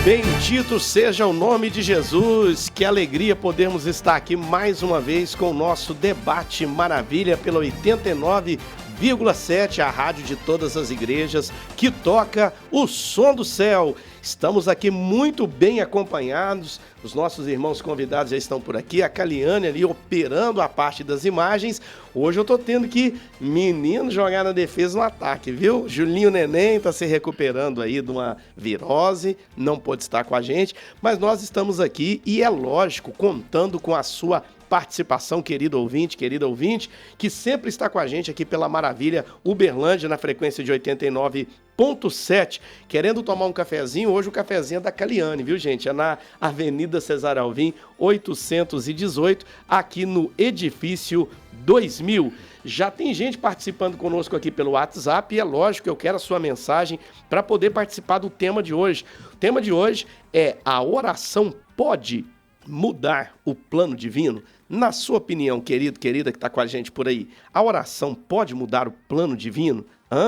Bendito seja o nome de Jesus, que alegria podermos estar aqui mais uma vez com o nosso Debate Maravilha pela 89,7, a rádio de todas as igrejas, que toca o som do céu. Estamos aqui muito bem acompanhados, os nossos irmãos convidados já estão por aqui, a Caliane ali operando a parte das imagens. Hoje eu tô tendo que, menino, jogar na defesa no ataque, viu? Julinho Neném tá se recuperando aí de uma virose, não pôde estar com a gente, mas nós estamos aqui e é lógico, contando com a sua participação, querido ouvinte, querida ouvinte, que sempre está com a gente aqui pela Maravilha Uberlândia, na frequência de 89,7, querendo tomar um cafezinho. Hoje o cafezinho é da Caliane, viu, gente? É na Avenida Cesar Alvim, 818, aqui no Edifício 2000. Já tem gente participando conosco aqui pelo WhatsApp e é lógico que eu quero a sua mensagem para poder participar do tema de hoje. O tema de hoje é: a oração pode mudar o plano divino? Na sua opinião, querido, querida que está com a gente por aí, a oração pode mudar o plano divino?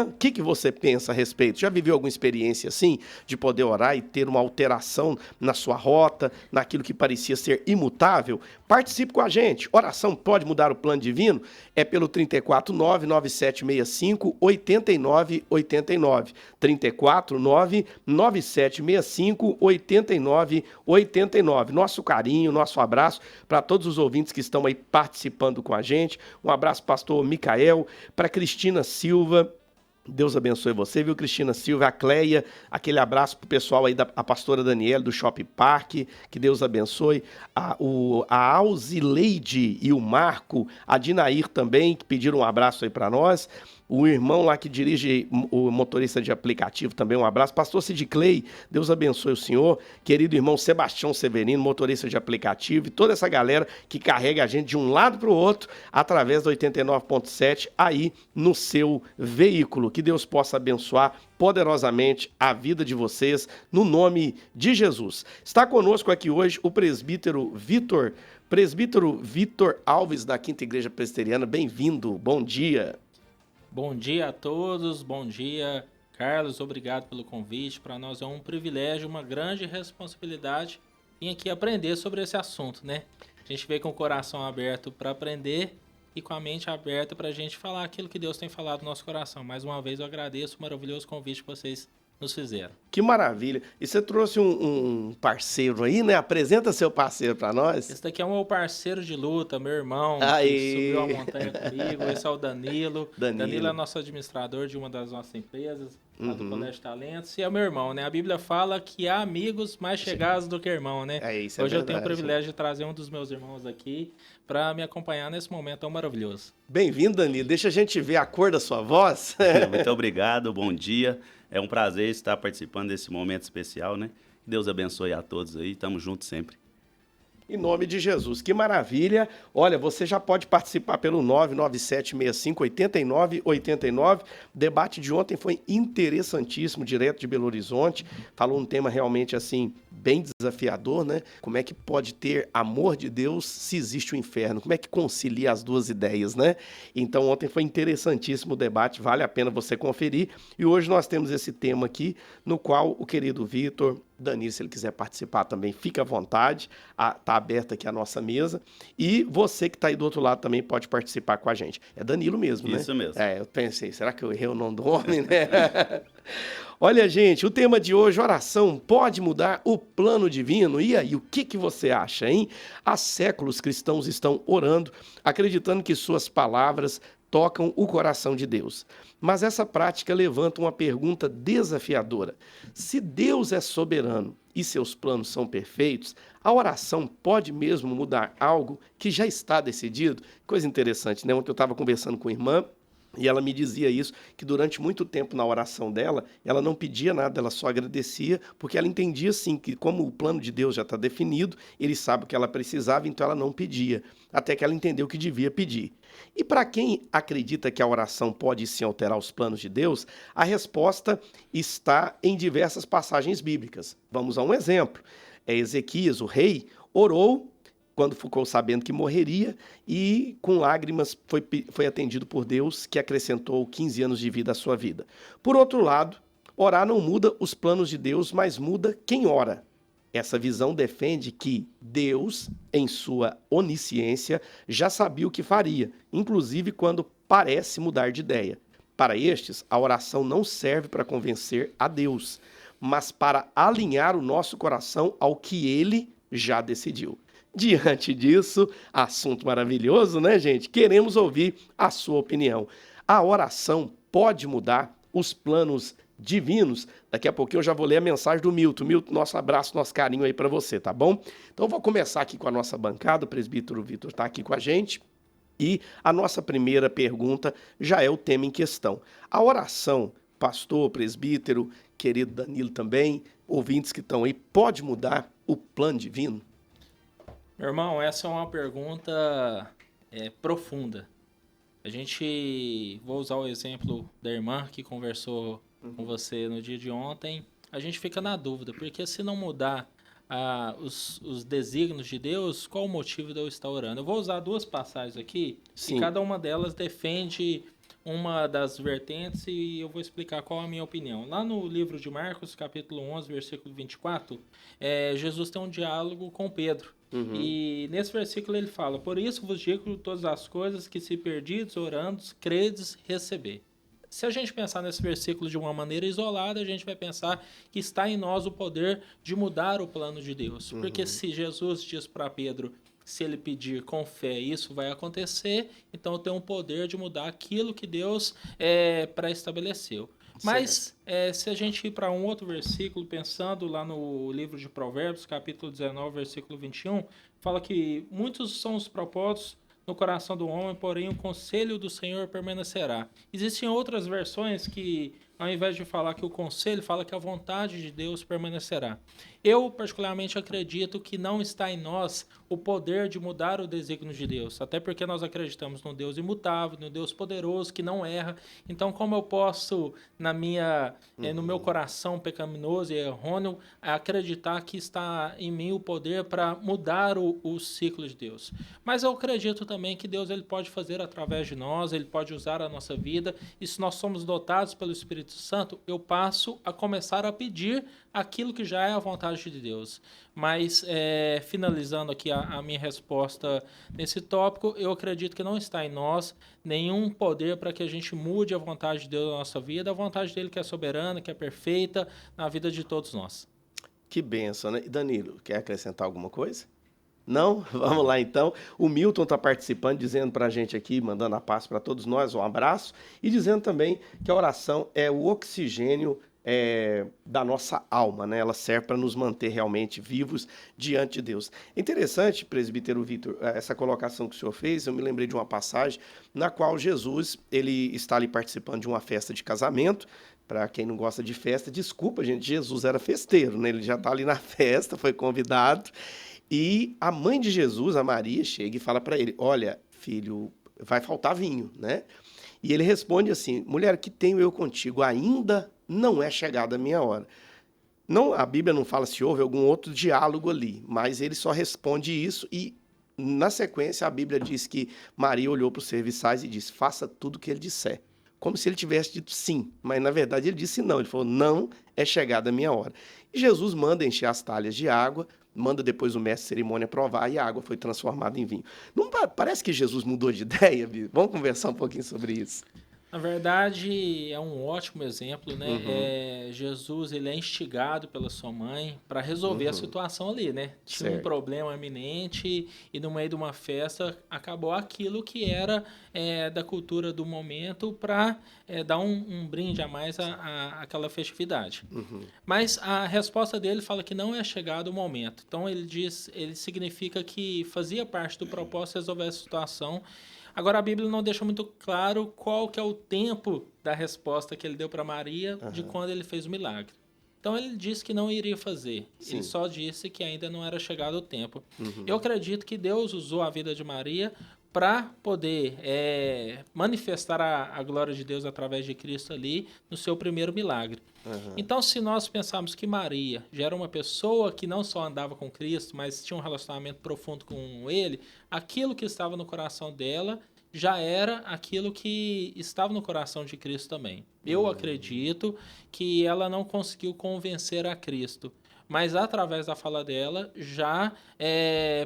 O que você pensa a respeito? Já viveu alguma experiência assim, de poder orar e ter uma alteração na sua rota, naquilo que parecia ser imutável? Participe com a gente. Oração pode mudar o plano divino? É pelo 349-9765-8989. 349-9765-8989. Nosso carinho, nosso abraço para todos os ouvintes que estão aí participando com a gente. Um abraço, pastor Micael, para Cristina Silva. Deus abençoe você, viu, Cristina Silva, a Cleia, aquele abraço pro pessoal aí a pastora Daniela do Shopping Park, que Deus abençoe, a Alzileide e o Marco, a Dinair também, que pediram um abraço aí para nós, o irmão lá que dirige o motorista de aplicativo também, um abraço. Pastor Sid Clay, Deus abençoe o senhor. Querido irmão Sebastião Severino, motorista de aplicativo, e toda essa galera que carrega a gente de um lado para o outro, através do 89.7, aí no seu veículo. Que Deus possa abençoar poderosamente a vida de vocês, no nome de Jesus. Está conosco aqui hoje o presbítero Vitor Alves, da Quinta Igreja Presbiteriana. Bem-vindo, bom dia. Bom dia a todos, bom dia, Carlos, obrigado pelo convite. Para nós é um privilégio, uma grande responsabilidade vir aqui aprender sobre esse assunto, né? A gente veio com o coração aberto para aprender e com a mente aberta para a gente falar aquilo que Deus tem falado no nosso coração. Mais uma vez eu agradeço o maravilhoso convite que vocês nos fizeram. Que maravilha. E você trouxe um parceiro aí, né? Apresenta seu parceiro para nós. Esse daqui é o meu parceiro de luta, meu irmão, Aí. que subiu a montanha comigo. Esse é o Danilo. Danilo é nosso administrador de uma das nossas empresas, lá do Colégio Talentos. E é meu irmão, né? A Bíblia fala que há amigos mais chegados do que irmão, né? Isso, Hoje é eu tenho o privilégio de trazer um dos meus irmãos aqui para me acompanhar nesse momento tão maravilhoso. Bem-vindo, Danilo. Deixa a gente ver a cor da sua voz. Muito obrigado, bom dia. É um prazer estar participando desse momento especial, né? Deus abençoe a todos aí, estamos juntos sempre. Em nome de Jesus, que maravilha. Olha, você já pode participar pelo 99765-8989. O debate de ontem foi interessantíssimo, direto de Belo Horizonte. Falou um tema realmente assim, bem desafiador, né? Como é que pode ter amor de Deus se existe o inferno? Como é que concilia as duas ideias, né? Então ontem foi interessantíssimo o debate, vale a pena você conferir. E hoje nós temos esse tema aqui, no qual o querido Vitor, Danilo, se ele quiser participar também, fica à vontade, está aberta aqui a nossa mesa, e você que está aí do outro lado também pode participar com a gente. É Danilo mesmo, né? Isso mesmo. Eu pensei, será que eu errei o nome do homem, né? Olha, gente, o tema de hoje, oração pode mudar o plano divino? E aí, o que você acha, hein? Há séculos cristãos estão orando, acreditando que suas palavras tocam o coração de Deus. Mas essa prática levanta uma pergunta desafiadora. Se Deus é soberano e seus planos são perfeitos, a oração pode mesmo mudar algo que já está decidido? Coisa interessante, né? Ontem eu estava conversando com a irmã, e ela me dizia isso, que durante muito tempo na oração dela, ela não pedia nada, ela só agradecia, porque ela entendia, sim, que como o plano de Deus já está definido, ele sabe o que ela precisava, então ela não pedia, até que ela entendeu que devia pedir. E para quem acredita que a oração pode sim alterar os planos de Deus, a resposta está em diversas passagens bíblicas. Vamos a um exemplo. Ezequias, o rei, orou quando ficou sabendo que morreria, e com lágrimas foi atendido por Deus, que acrescentou 15 anos de vida à sua vida. Por outro lado, Orar não muda os planos de Deus, mas muda quem ora. Essa visão defende que Deus, em sua onisciência, já sabia o que faria, inclusive quando parece mudar de ideia. Para estes, a oração não serve para convencer a Deus, mas para alinhar o nosso coração ao que ele já decidiu. Diante disso, assunto maravilhoso, né, gente? Queremos ouvir a sua opinião. A oração pode mudar os planos divinos? Daqui a pouquinho eu já vou ler a mensagem do Milton. Milton, nosso abraço, nosso carinho aí para você, tá bom? Então, eu vou começar aqui com a nossa bancada. O presbítero Vitor está aqui com a gente. E a nossa primeira pergunta já é o tema em questão. A oração, pastor, presbítero, querido Danilo também, ouvintes que estão aí, pode mudar o plano divino? Meu irmão, essa é uma pergunta profunda. Vou usar o exemplo da irmã que conversou com você no dia de ontem. A gente fica na dúvida, porque se não mudar os desígnios de Deus, qual o motivo de eu estar orando? Eu vou usar duas passagens aqui, Sim. e cada uma delas defende uma das vertentes e eu vou explicar qual a minha opinião. Lá no livro de Marcos, capítulo 11, versículo 24, Jesus tem um diálogo com Pedro. E nesse versículo ele fala: por isso vos digo todas as coisas que se perdides orando, credes receber. Se a gente pensar nesse versículo de uma maneira isolada, a gente vai pensar que está em nós o poder de mudar o plano de Deus. Porque se Jesus diz para Pedro, se ele pedir com fé, isso vai acontecer, então eu tenho o poder de mudar aquilo que Deus pré-estabeleceu. Mas se a gente ir para um outro versículo, pensando lá no livro de Provérbios, capítulo 19, versículo 21, fala que muitos são os propósitos no coração do homem, porém o conselho do Senhor permanecerá. Existem outras versões que, ao invés de falar que o conselho, fala que a vontade de Deus permanecerá. Eu, particularmente, acredito que não está em nós o poder de mudar o desígnio de Deus, até porque nós acreditamos no Deus imutável, no Deus poderoso, que não erra. Então, como eu posso, no meu coração pecaminoso e errôneo, acreditar que está em mim o poder para mudar o ciclo de Deus? Mas eu acredito também que Deus ele pode fazer através de nós, ele pode usar a nossa vida, e se nós somos dotados pelo Espírito Santo, eu passo a começar a pedir aquilo que já é a vontade de Deus. Mas, finalizando aqui a minha resposta nesse tópico, eu acredito que não está em nós nenhum poder para que a gente mude a vontade de Deus na nossa vida, a vontade dele que é soberana, que é perfeita na vida de todos nós. Que bênção, né? E Danilo, quer acrescentar alguma coisa? Não? Vamos lá então. O Milton está participando, dizendo para a gente aqui, mandando a paz para todos nós, um abraço, e dizendo também que a oração é o oxigênio da nossa alma, né? Ela serve para nos manter realmente vivos diante de Deus. Interessante, presbítero Vitor, essa colocação que o senhor fez. Eu me lembrei de uma passagem na qual Jesus ele está ali participando de uma festa de casamento. Para quem não gosta de festa, desculpa, gente, Jesus era festeiro, né? Ele já está ali na festa, foi convidado. E a mãe de Jesus, a Maria, chega e fala para ele: olha, filho, vai faltar vinho, né? E ele responde assim: mulher, que tenho eu contigo? Ainda não é chegada a minha hora. Não, a Bíblia não fala se houve algum outro diálogo ali, mas ele só responde isso e, na sequência, a Bíblia diz que Maria olhou para os serviçais e disse: faça tudo o que ele disser. Como se ele tivesse dito sim, mas na verdade ele disse não. Ele falou: não é chegada a minha hora. E Jesus manda encher as talhas de água, manda depois o mestre de cerimônia provar e a água foi transformada em vinho. Não parece que Jesus mudou de ideia, Bíblia? Vamos conversar um pouquinho sobre isso. Na verdade, é um ótimo exemplo, né? Jesus, ele é instigado pela sua mãe para resolver a situação ali, né? Tinha um problema iminente e no meio de uma festa acabou aquilo que era da cultura do momento para dar um brinde a mais àquela festividade. Mas a resposta dele fala que não é chegado o momento. Então ele significa que fazia parte do propósito resolver a situação. Agora, a Bíblia não deixa muito claro qual que é o tempo da resposta que ele deu para Maria de quando ele fez o milagre. Então, ele disse que não iria fazer. Sim. Ele só disse que ainda não era chegado o tempo. Eu acredito que Deus usou a vida de Maria para poder manifestar a glória de Deus através de Cristo ali no seu primeiro milagre. Então, se nós pensarmos que Maria já era uma pessoa que não só andava com Cristo, mas tinha um relacionamento profundo com ele, aquilo que estava no coração dela já era aquilo que estava no coração de Cristo também. Eu acredito que ela não conseguiu convencer a Cristo, mas através da fala dela já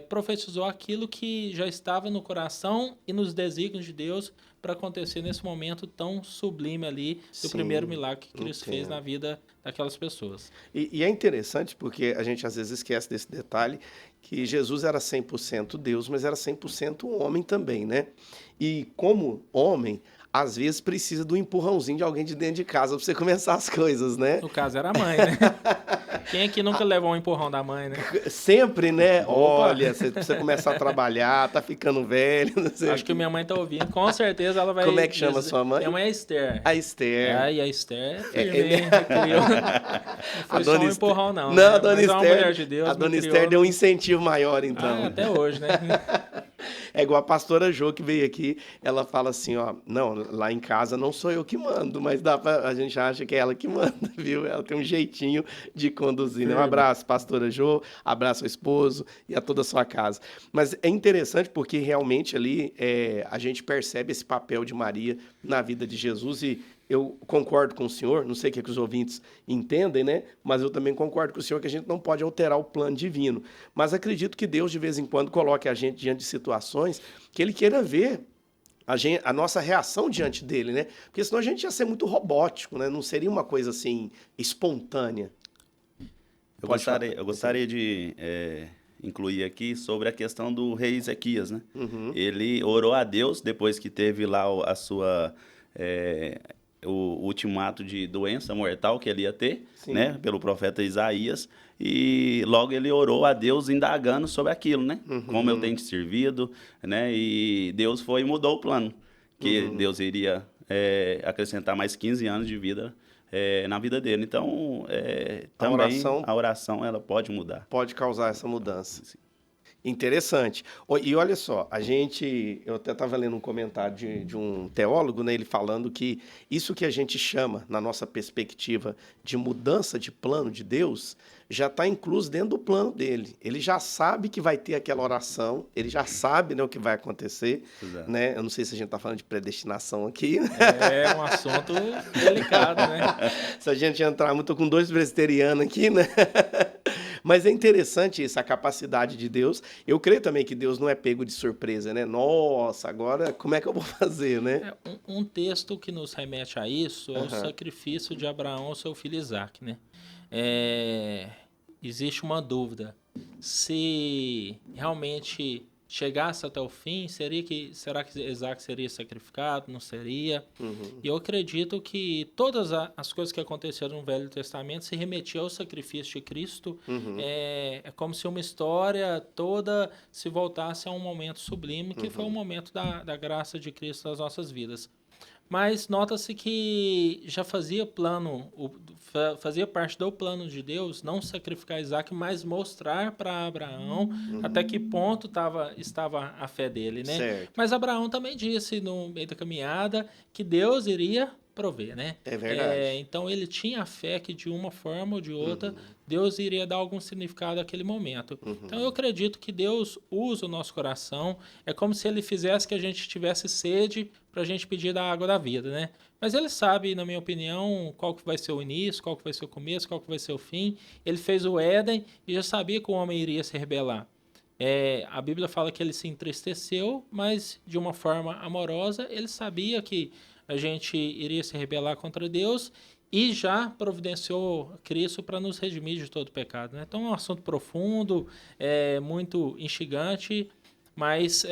profetizou aquilo que já estava no coração e nos desígnios de Deus para acontecer nesse momento tão sublime ali do Sim, primeiro milagre que Cristo fez entendo. na vida daquelas pessoas. E é interessante porque a gente às vezes esquece desse detalhe, que Jesus era 100% Deus, mas era 100% homem também, né? E como homem, às vezes precisa do empurrãozinho de alguém de dentro de casa para você começar as coisas, né? No caso era a mãe, né? Quem aqui nunca levou um empurrão da mãe, né? Sempre, né? Opa! Olha, você precisa começar a trabalhar, tá ficando velho, não sei Acho o que quê. minha mãe tá ouvindo. Com certeza ela vai Como é que chama dizer- sua mãe? Minha mãe é Esther. A Esther. Ai, a Esther é firme, É, hein? Me criou. Não A foi só dona um Esther- empurrão, não. Não, né? a dona Mas é uma Esther, mulher de Deus, a me dona criou. Esther deu um incentivo maior, então. Ah, até hoje, né? É igual a pastora Jo que veio aqui, ela fala assim, ó, não, lá em casa não sou eu que mando, mas a gente acha que é ela que manda, viu? Ela tem um jeitinho de conduzir, né? Um Firme. abraço, pastora Jo, abraço ao esposo e a toda a sua casa. Mas é interessante porque realmente ali a gente percebe esse papel de Maria na vida de Jesus e eu concordo com o senhor, não sei o que, que os ouvintes entendem, né? Mas eu também concordo com o senhor que a gente não pode alterar o plano divino. Mas acredito que Deus, de vez em quando, coloque a gente diante de situações que Ele queira ver a nossa reação diante dele, né? Porque senão a gente ia ser muito robótico, né? Não seria uma coisa assim espontânea. Pode falar. Eu gostaria de incluir aqui sobre a questão do rei Ezequias, né? Uhum. Ele orou a Deus depois que teve lá o ultimato de doença mortal que ele ia ter, Sim. né? Pelo profeta Isaías. E logo ele orou a Deus indagando sobre aquilo, né? Como eu tenho te servido, né? E Deus foi e mudou o plano. Que Deus iria acrescentar mais 15 anos de vida na vida dele. Então, também a oração ela pode mudar. Pode causar essa mudança. Interessante. E olha só, eu até estava lendo um comentário de um teólogo, né, ele falando que isso que a gente chama, na nossa perspectiva, de mudança de plano de Deus, já está incluso dentro do plano dele. Ele já sabe que vai ter aquela oração, ele já sabe, né, o que vai acontecer. Exato. Né? Eu não sei se a gente está falando de predestinação aqui. É um assunto delicado, né? Se a gente entrar muito com 2 presbiterianos aqui, né? Mas é interessante essa capacidade de Deus. Eu creio também que Deus não é pego de surpresa, né? Nossa, agora como é que eu vou fazer, né? Um texto que nos remete a isso é o sacrifício de Abraão ao seu filho Isaque, né? Existe uma dúvida. Se realmente chegasse até o fim, será que Isaque seria sacrificado? Não seria? E eu acredito que todas as coisas que aconteceram no Velho Testamento se remetiam ao sacrifício de Cristo. É como se uma história toda se voltasse a um momento sublime, que foi o momento da graça de Cristo nas nossas vidas. Mas nota-se que já fazia parte do plano de Deus não sacrificar Isaac, mas mostrar para Abraão até que ponto estava a fé dele, né? Certo. Mas Abraão também disse no meio da caminhada que Deus iria prover, né? É verdade. Então ele tinha a fé que de uma forma ou de outra Deus iria dar algum significado àquele momento. Então eu acredito que Deus usa o nosso coração. É como se ele fizesse que a gente tivesse sede para a gente pedir da água da vida, né? Mas ele sabe, na minha opinião, qual que vai ser o início, qual que vai ser o começo, qual que vai ser o fim. Ele fez o Éden e já sabia que o homem iria se rebelar. A Bíblia fala que ele se entristeceu, mas de uma forma amorosa. Ele sabia que a gente iria se rebelar contra Deus e já providenciou Cristo para nos redimir de todo pecado, né? Então é um assunto profundo, muito instigante, mas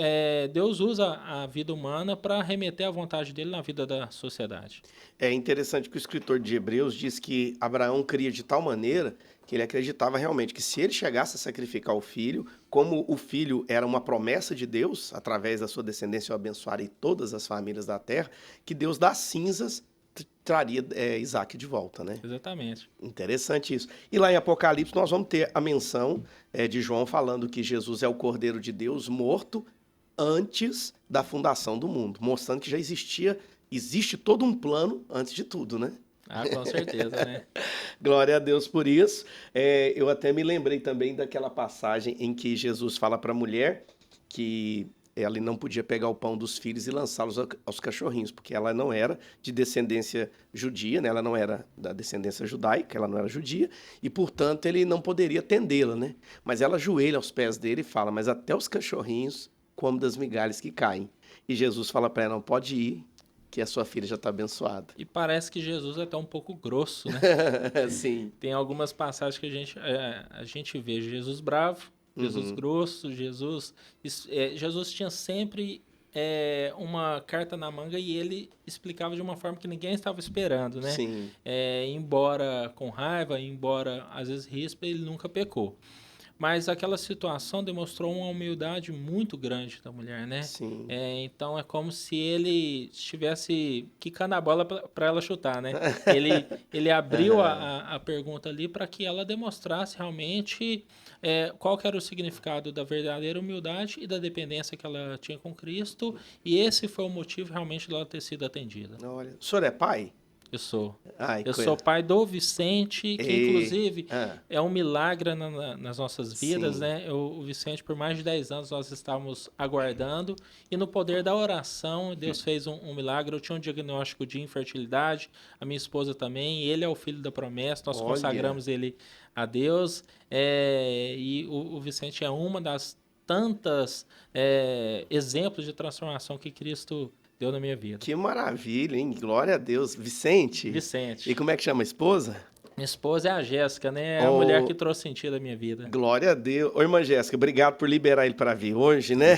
Deus usa a vida humana para remeter a vontade dele na vida da sociedade. É interessante que o escritor de Hebreus diz que Abraão cria de tal maneira que ele acreditava realmente que se ele chegasse a sacrificar o filho, como o filho era uma promessa de Deus, através da sua descendência eu abençoarei todas as famílias da terra, que Deus das cinzas traria Isaac de volta, né? Exatamente. Interessante isso. E lá em Apocalipse nós vamos ter a menção de João falando que Jesus é o Cordeiro de Deus morto antes da fundação do mundo, mostrando que já existe todo um plano antes de tudo, né? Ah, com certeza, né? Glória a Deus por isso. Eu até me lembrei também daquela passagem em que Jesus fala para a mulher que ela não podia pegar o pão dos filhos e lançá-los aos cachorrinhos, porque ela não era de descendência judia, né? Ela não era da descendência judaica, ela não era judia, e, portanto, ele não poderia atendê-la, né? Mas ela ajoelha aos pés dele e fala, mas até os cachorrinhos comem das migalhas que caem. E Jesus fala para ela, não, pode ir, que a sua filha já está abençoada. E parece que Jesus é até um pouco grosso, né? Sim. Tem algumas passagens que a gente vê Jesus bravo, Jesus grosso, Jesus tinha sempre uma carta na manga e ele explicava de uma forma que ninguém estava esperando, né? Sim. Embora com raiva, embora às vezes ríspido, ele nunca pecou. Mas aquela situação demonstrou uma humildade muito grande da mulher, né? Sim. Então é como se ele estivesse quicando a bola para ela chutar, né? Ele abriu a pergunta ali para que ela demonstrasse realmente qual que era o significado da verdadeira humildade e da dependência que ela tinha com Cristo. E esse foi o motivo realmente dela ter sido atendida. Olha, o senhor é pai? Eu sou. Ai, Eu sou pai do Vicente, que inclusive é um milagre nas nossas vidas, Sim. né? O Vicente, por mais de 10 anos, nós estávamos aguardando. E no poder da oração, Deus fez um milagre. Eu tinha um diagnóstico de infertilidade, a minha esposa também. Ele é o filho da promessa, nós Olha. consagramos ele a Deus. E o Vicente é uma das tantas exemplos de transformação que Cristo deu na minha vida. Que maravilha, hein? Glória a Deus. Vicente? Vicente. E como é que chama a esposa? Minha esposa é a Jéssica, né? É a mulher que trouxe sentido à minha vida. Glória a Deus. Ô, irmã Jéssica, obrigado por liberar ele para vir hoje, né?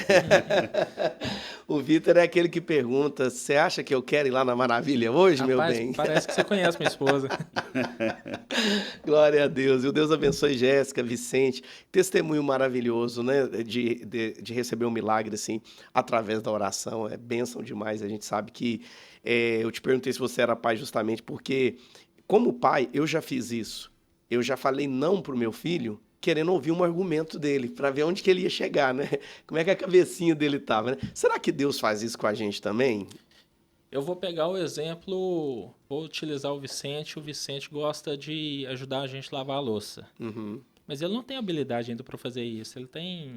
O Vitor é aquele que pergunta, você acha que eu quero ir lá na Maravilha hoje, meu Rapaz, bem? parece que você conhece minha esposa. Glória a Deus. E o Deus abençoe Jéssica, Vicente. Testemunho maravilhoso, né? De receber um milagre, assim, através da oração. É bênção demais. A gente sabe que... eu te perguntei se você era pai justamente porque, como pai, eu já fiz isso. Eu já falei não pro meu filho, querendo ouvir um argumento dele, para ver onde que ele ia chegar, né? Como é que a cabecinha dele estava, né? Será que Deus faz isso com a gente também? Eu vou pegar o exemplo, vou utilizar o Vicente. O Vicente gosta de ajudar a gente a lavar a louça. Uhum. Mas ele não tem habilidade ainda para fazer isso.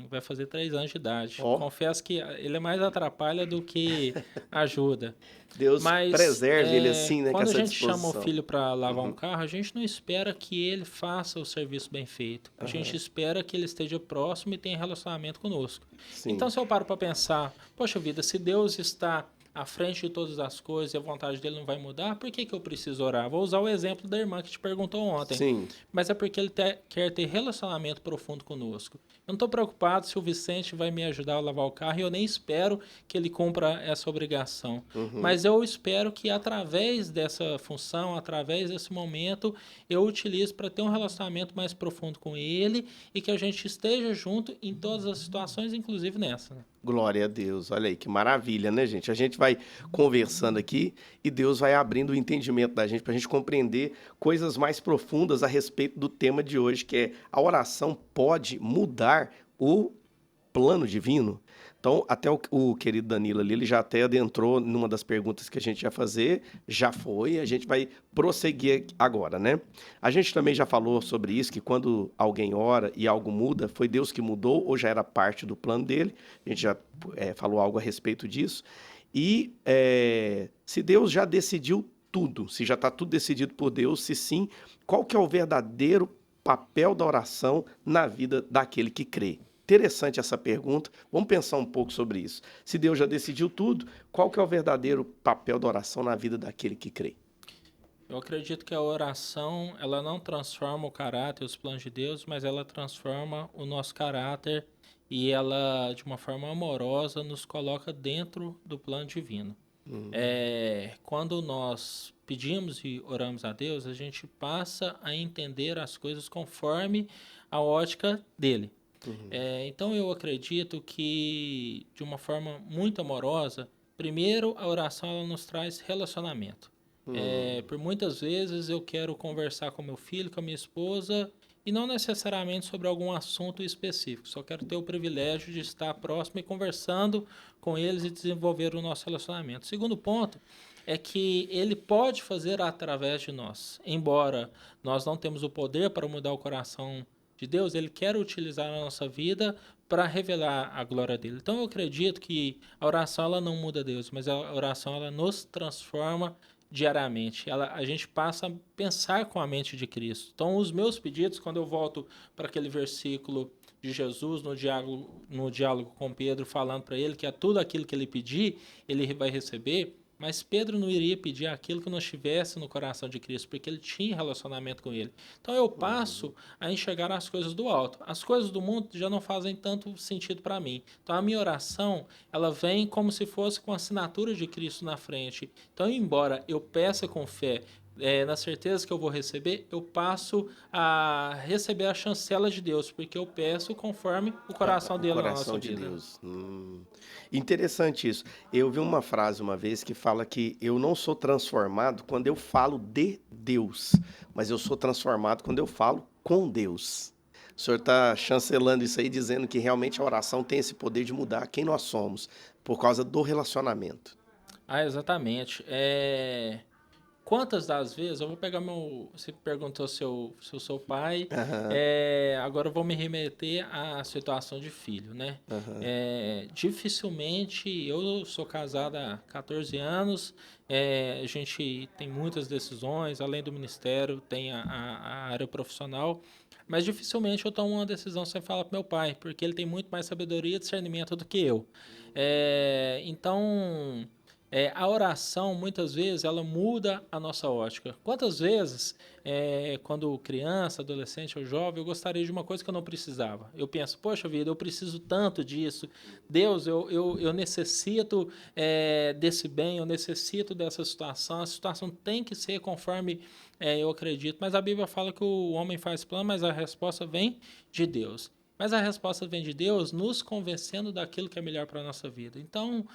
Vai fazer 3 anos de idade. Oh. Confesso que ele é mais atrapalha do que ajuda. Deus preserve ele assim, né? Quando com essa a gente chama o disposição. filho para lavar um carro, a gente não espera que ele faça o serviço bem feito. A gente espera que ele esteja próximo e tenha relacionamento conosco. Sim. Então, se eu paro para pensar, poxa vida, se Deus está à frente de todas as coisas e a vontade dele não vai mudar, por que eu preciso orar? Vou usar o exemplo da irmã que te perguntou ontem. Sim. Mas é porque ele quer ter relacionamento profundo conosco. Eu não estou preocupado se o Vicente vai me ajudar a lavar o carro e eu nem espero que ele cumpra essa obrigação. Mas eu espero que através dessa função, através desse momento, eu utilize para ter um relacionamento mais profundo com ele e que a gente esteja junto em todas as situações, inclusive nessa. Né? Glória a Deus. Olha aí, que maravilha, né, gente? A gente vai conversando aqui e Deus vai abrindo o entendimento da gente para a gente compreender coisas mais profundas a respeito do tema de hoje, que é a oração pode mudar o plano divino. Então, até o querido Danilo ali, ele já até adentrou numa das perguntas que a gente ia fazer, já foi, a gente vai prosseguir agora, né? A gente também já falou sobre isso, que quando alguém ora e algo muda, foi Deus que mudou ou já era parte do plano dele, a gente já falou algo a respeito disso. E se Deus já decidiu tudo, se já está tudo decidido por Deus, se sim, qual que é o verdadeiro papel da oração na vida daquele que crê? Interessante essa pergunta. Vamos pensar um pouco sobre isso. Se Deus já decidiu tudo, qual que é o verdadeiro papel da oração na vida daquele que crê? Eu acredito que a oração, ela não transforma o caráter, os planos de Deus, mas ela transforma o nosso caráter e ela, de uma forma amorosa, nos coloca dentro do plano divino. Quando nós pedimos e oramos a Deus, a gente passa a entender as coisas conforme a ótica dele. Então eu acredito que, de uma forma muito amorosa, primeiro a oração ela nos traz relacionamento. Por muitas vezes eu quero conversar com meu filho, com a minha esposa, e não necessariamente sobre algum assunto específico. Só quero ter o privilégio de estar próximo e conversando com eles e desenvolver o nosso relacionamento. O segundo ponto é que ele pode fazer através de nós. Embora nós não temos o poder para mudar o coração de Deus, ele quer utilizar a nossa vida para revelar a glória dele. Então eu acredito que a oração ela não muda Deus, mas a oração ela nos transforma diariamente. A gente passa a pensar com a mente de Cristo. Então os meus pedidos, quando eu volto para aquele versículo de Jesus no diálogo com Pedro, falando para ele que é tudo aquilo que ele pedir, ele vai receber. Mas Pedro não iria pedir aquilo que não estivesse no coração de Cristo, porque ele tinha relacionamento com ele. Então eu passo a enxergar as coisas do alto. As coisas do mundo já não fazem tanto sentido para mim. Então a minha oração, ela vem como se fosse com a assinatura de Cristo na frente. Então, embora eu peça com fé, na certeza que eu vou receber, eu passo a receber a chancela de Deus, porque eu peço conforme o coração dele na nossa de vida. Deus. Interessante isso. Eu vi uma frase uma vez que fala que eu não sou transformado quando eu falo de Deus, mas eu sou transformado quando eu falo com Deus. O senhor está chancelando isso aí, dizendo que realmente a oração tem esse poder de mudar quem nós somos, por causa do relacionamento. Exatamente. Quantas das vezes, eu vou pegar você perguntou se eu sou pai, Aham, agora eu vou me remeter à situação de filho, né? aham. Dificilmente, eu sou casado há 14 anos, a gente tem muitas decisões, além do ministério, tem a área profissional, mas dificilmente eu tomo uma decisão sem falar para meu pai, porque ele tem muito mais sabedoria e discernimento do que eu. Então, a oração, muitas vezes, ela muda a nossa ótica. Quantas vezes, quando criança, adolescente ou jovem, eu gostaria de uma coisa que eu não precisava? Eu penso, poxa vida, eu preciso tanto disso. Deus, eu necessito desse bem, eu necessito dessa situação. A situação tem que ser conforme eu acredito. Mas a Bíblia fala que o homem faz plano, mas a resposta vem de Deus. Mas a resposta vem de Deus nos convencendo daquilo que é melhor para a nossa vida. Então,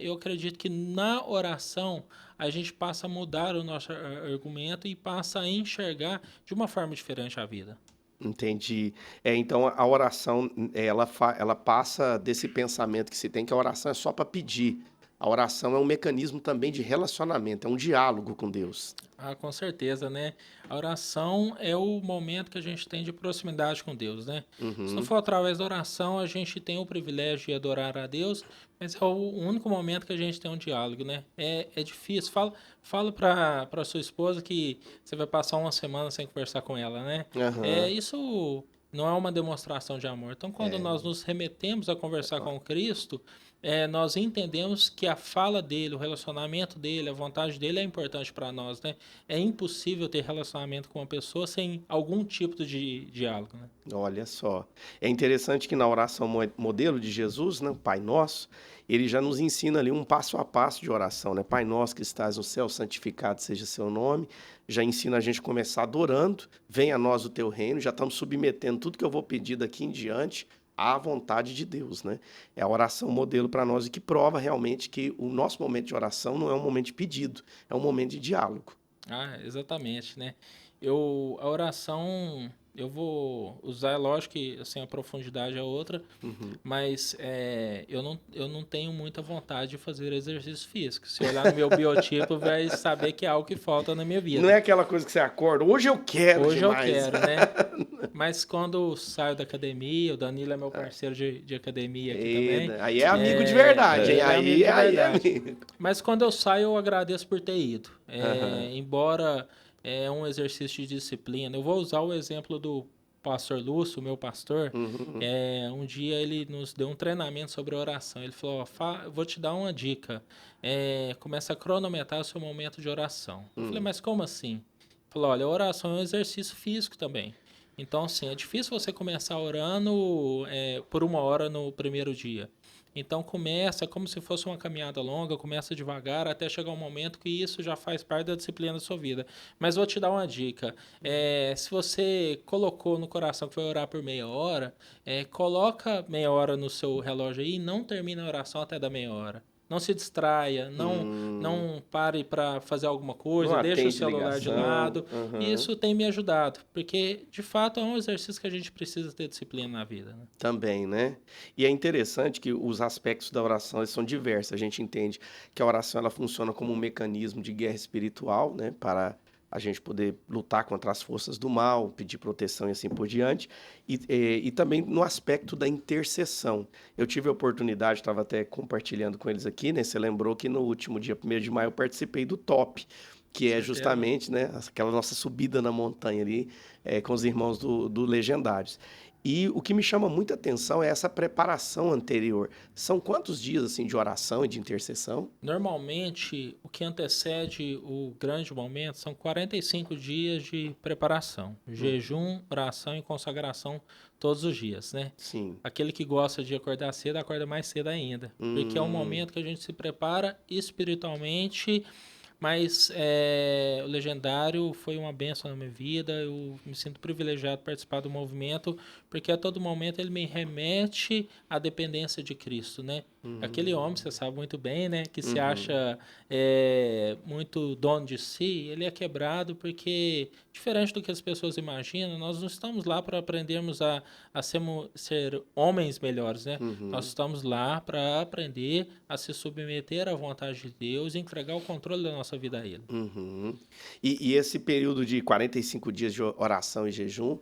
eu acredito que na oração a gente passa a mudar o nosso argumento e passa a enxergar de uma forma diferente a vida. Entendi. Então a oração, ela passa desse pensamento que se tem que a oração é só para pedir. A oração é um mecanismo também de relacionamento, é um diálogo com Deus. Com certeza, né? A oração é o momento que a gente tem de proximidade com Deus, né? Se não Uhum. for através da oração, a gente tem o privilégio de adorar a Deus, mas é o único momento que a gente tem um diálogo, né? É difícil. Fala para sua esposa que você vai passar uma semana sem conversar com ela, né? Aham. Isso não é uma demonstração de amor. Então, quando nós nos remetemos a conversar com Cristo, nós entendemos que a fala dele, o relacionamento dele, a vontade dele é importante para nós, né? É impossível ter relacionamento com uma pessoa sem algum tipo de diálogo, né? Olha só. É interessante que na oração modelo de Jesus, né, o Pai Nosso, ele já nos ensina ali um passo a passo de oração, né? Pai nosso que estás no céu, santificado seja seu nome. Já ensina a gente a começar adorando. Venha a nós o teu reino. Já estamos submetendo tudo que eu vou pedir daqui em diante à vontade de Deus, né? É a oração modelo para nós e que prova realmente que o nosso momento de oração não é um momento de pedido, é um momento de diálogo. Exatamente, né? A oração, eu vou usar, lógico que assim, a profundidade é outra, Uhum. mas eu não tenho muita vontade de fazer exercício físico. Se olhar no meu biotipo, vai saber que é algo que falta na minha Não é vida. aquela coisa que você acorda, hoje eu quero Hoje eu demais. quero, né? Mas quando saio da academia, o Danilo é meu parceiro de academia aqui também. Aí é amigo de verdade, hein? Ele é amigo de Aí é verdade. amigo. Mas quando eu saio, eu agradeço por ter ido. Aham. Embora é um exercício de disciplina. Eu vou usar o exemplo do pastor Lúcio, meu pastor. Uhum. Um dia ele nos deu um treinamento sobre oração. Ele falou, eu vou te dar uma dica. Começa a cronometrar o seu momento de oração. Eu falei, mas como assim? Ele falou, olha, a oração é um exercício físico também. Então, assim, é difícil você começar orando por 1 hora no primeiro dia. Então começa como se fosse uma caminhada longa, começa devagar até chegar um momento que isso já faz parte da disciplina da sua vida. Mas vou te dar uma dica. Se você colocou no coração que vai orar por meia hora, coloca meia hora no seu relógio aí e não termina a oração até da meia hora. Não se distraia, não pare para fazer alguma coisa, Não deixa o atende celular de ligação. lado. E Uhum. isso tem me ajudado, porque de fato é um exercício que a gente precisa ter disciplina na vida, né? Também, né? E é interessante que os aspectos da oração eles são diversos. A gente entende que a oração ela funciona como um mecanismo de guerra espiritual, né? Para a gente poder lutar contra as forças do mal, pedir proteção e assim por diante, e também no aspecto da intercessão. Eu tive a oportunidade, estava até compartilhando com eles aqui, né? Você lembrou que no último dia 1º de maio eu participei do TOP, que é Certeza. justamente, né, aquela nossa subida na montanha ali, com os irmãos do Legendários. E o que me chama muita atenção é essa preparação anterior. São quantos dias assim de oração e de intercessão? Normalmente, o que antecede o grande momento são 45 dias de preparação. Jejum, oração e consagração todos os dias, né? Sim. Aquele que gosta de acordar cedo, acorda mais cedo ainda. Porque é um momento que a gente se prepara espiritualmente, mas o Legendário foi uma bênção na minha vida. Eu me sinto privilegiado de participar do movimento, porque a todo momento ele me remete à dependência de Cristo, né? Aquele homem, você sabe muito bem, né? Que se acha muito dono de si, ele é quebrado porque, diferente do que as pessoas imaginam, nós não estamos lá para aprendermos a ser homens melhores, né? Nós estamos lá para aprender a se submeter à vontade de Deus e entregar o controle da nossa vida a Ele. Uhum. E esse período de 45 dias de oração e jejum,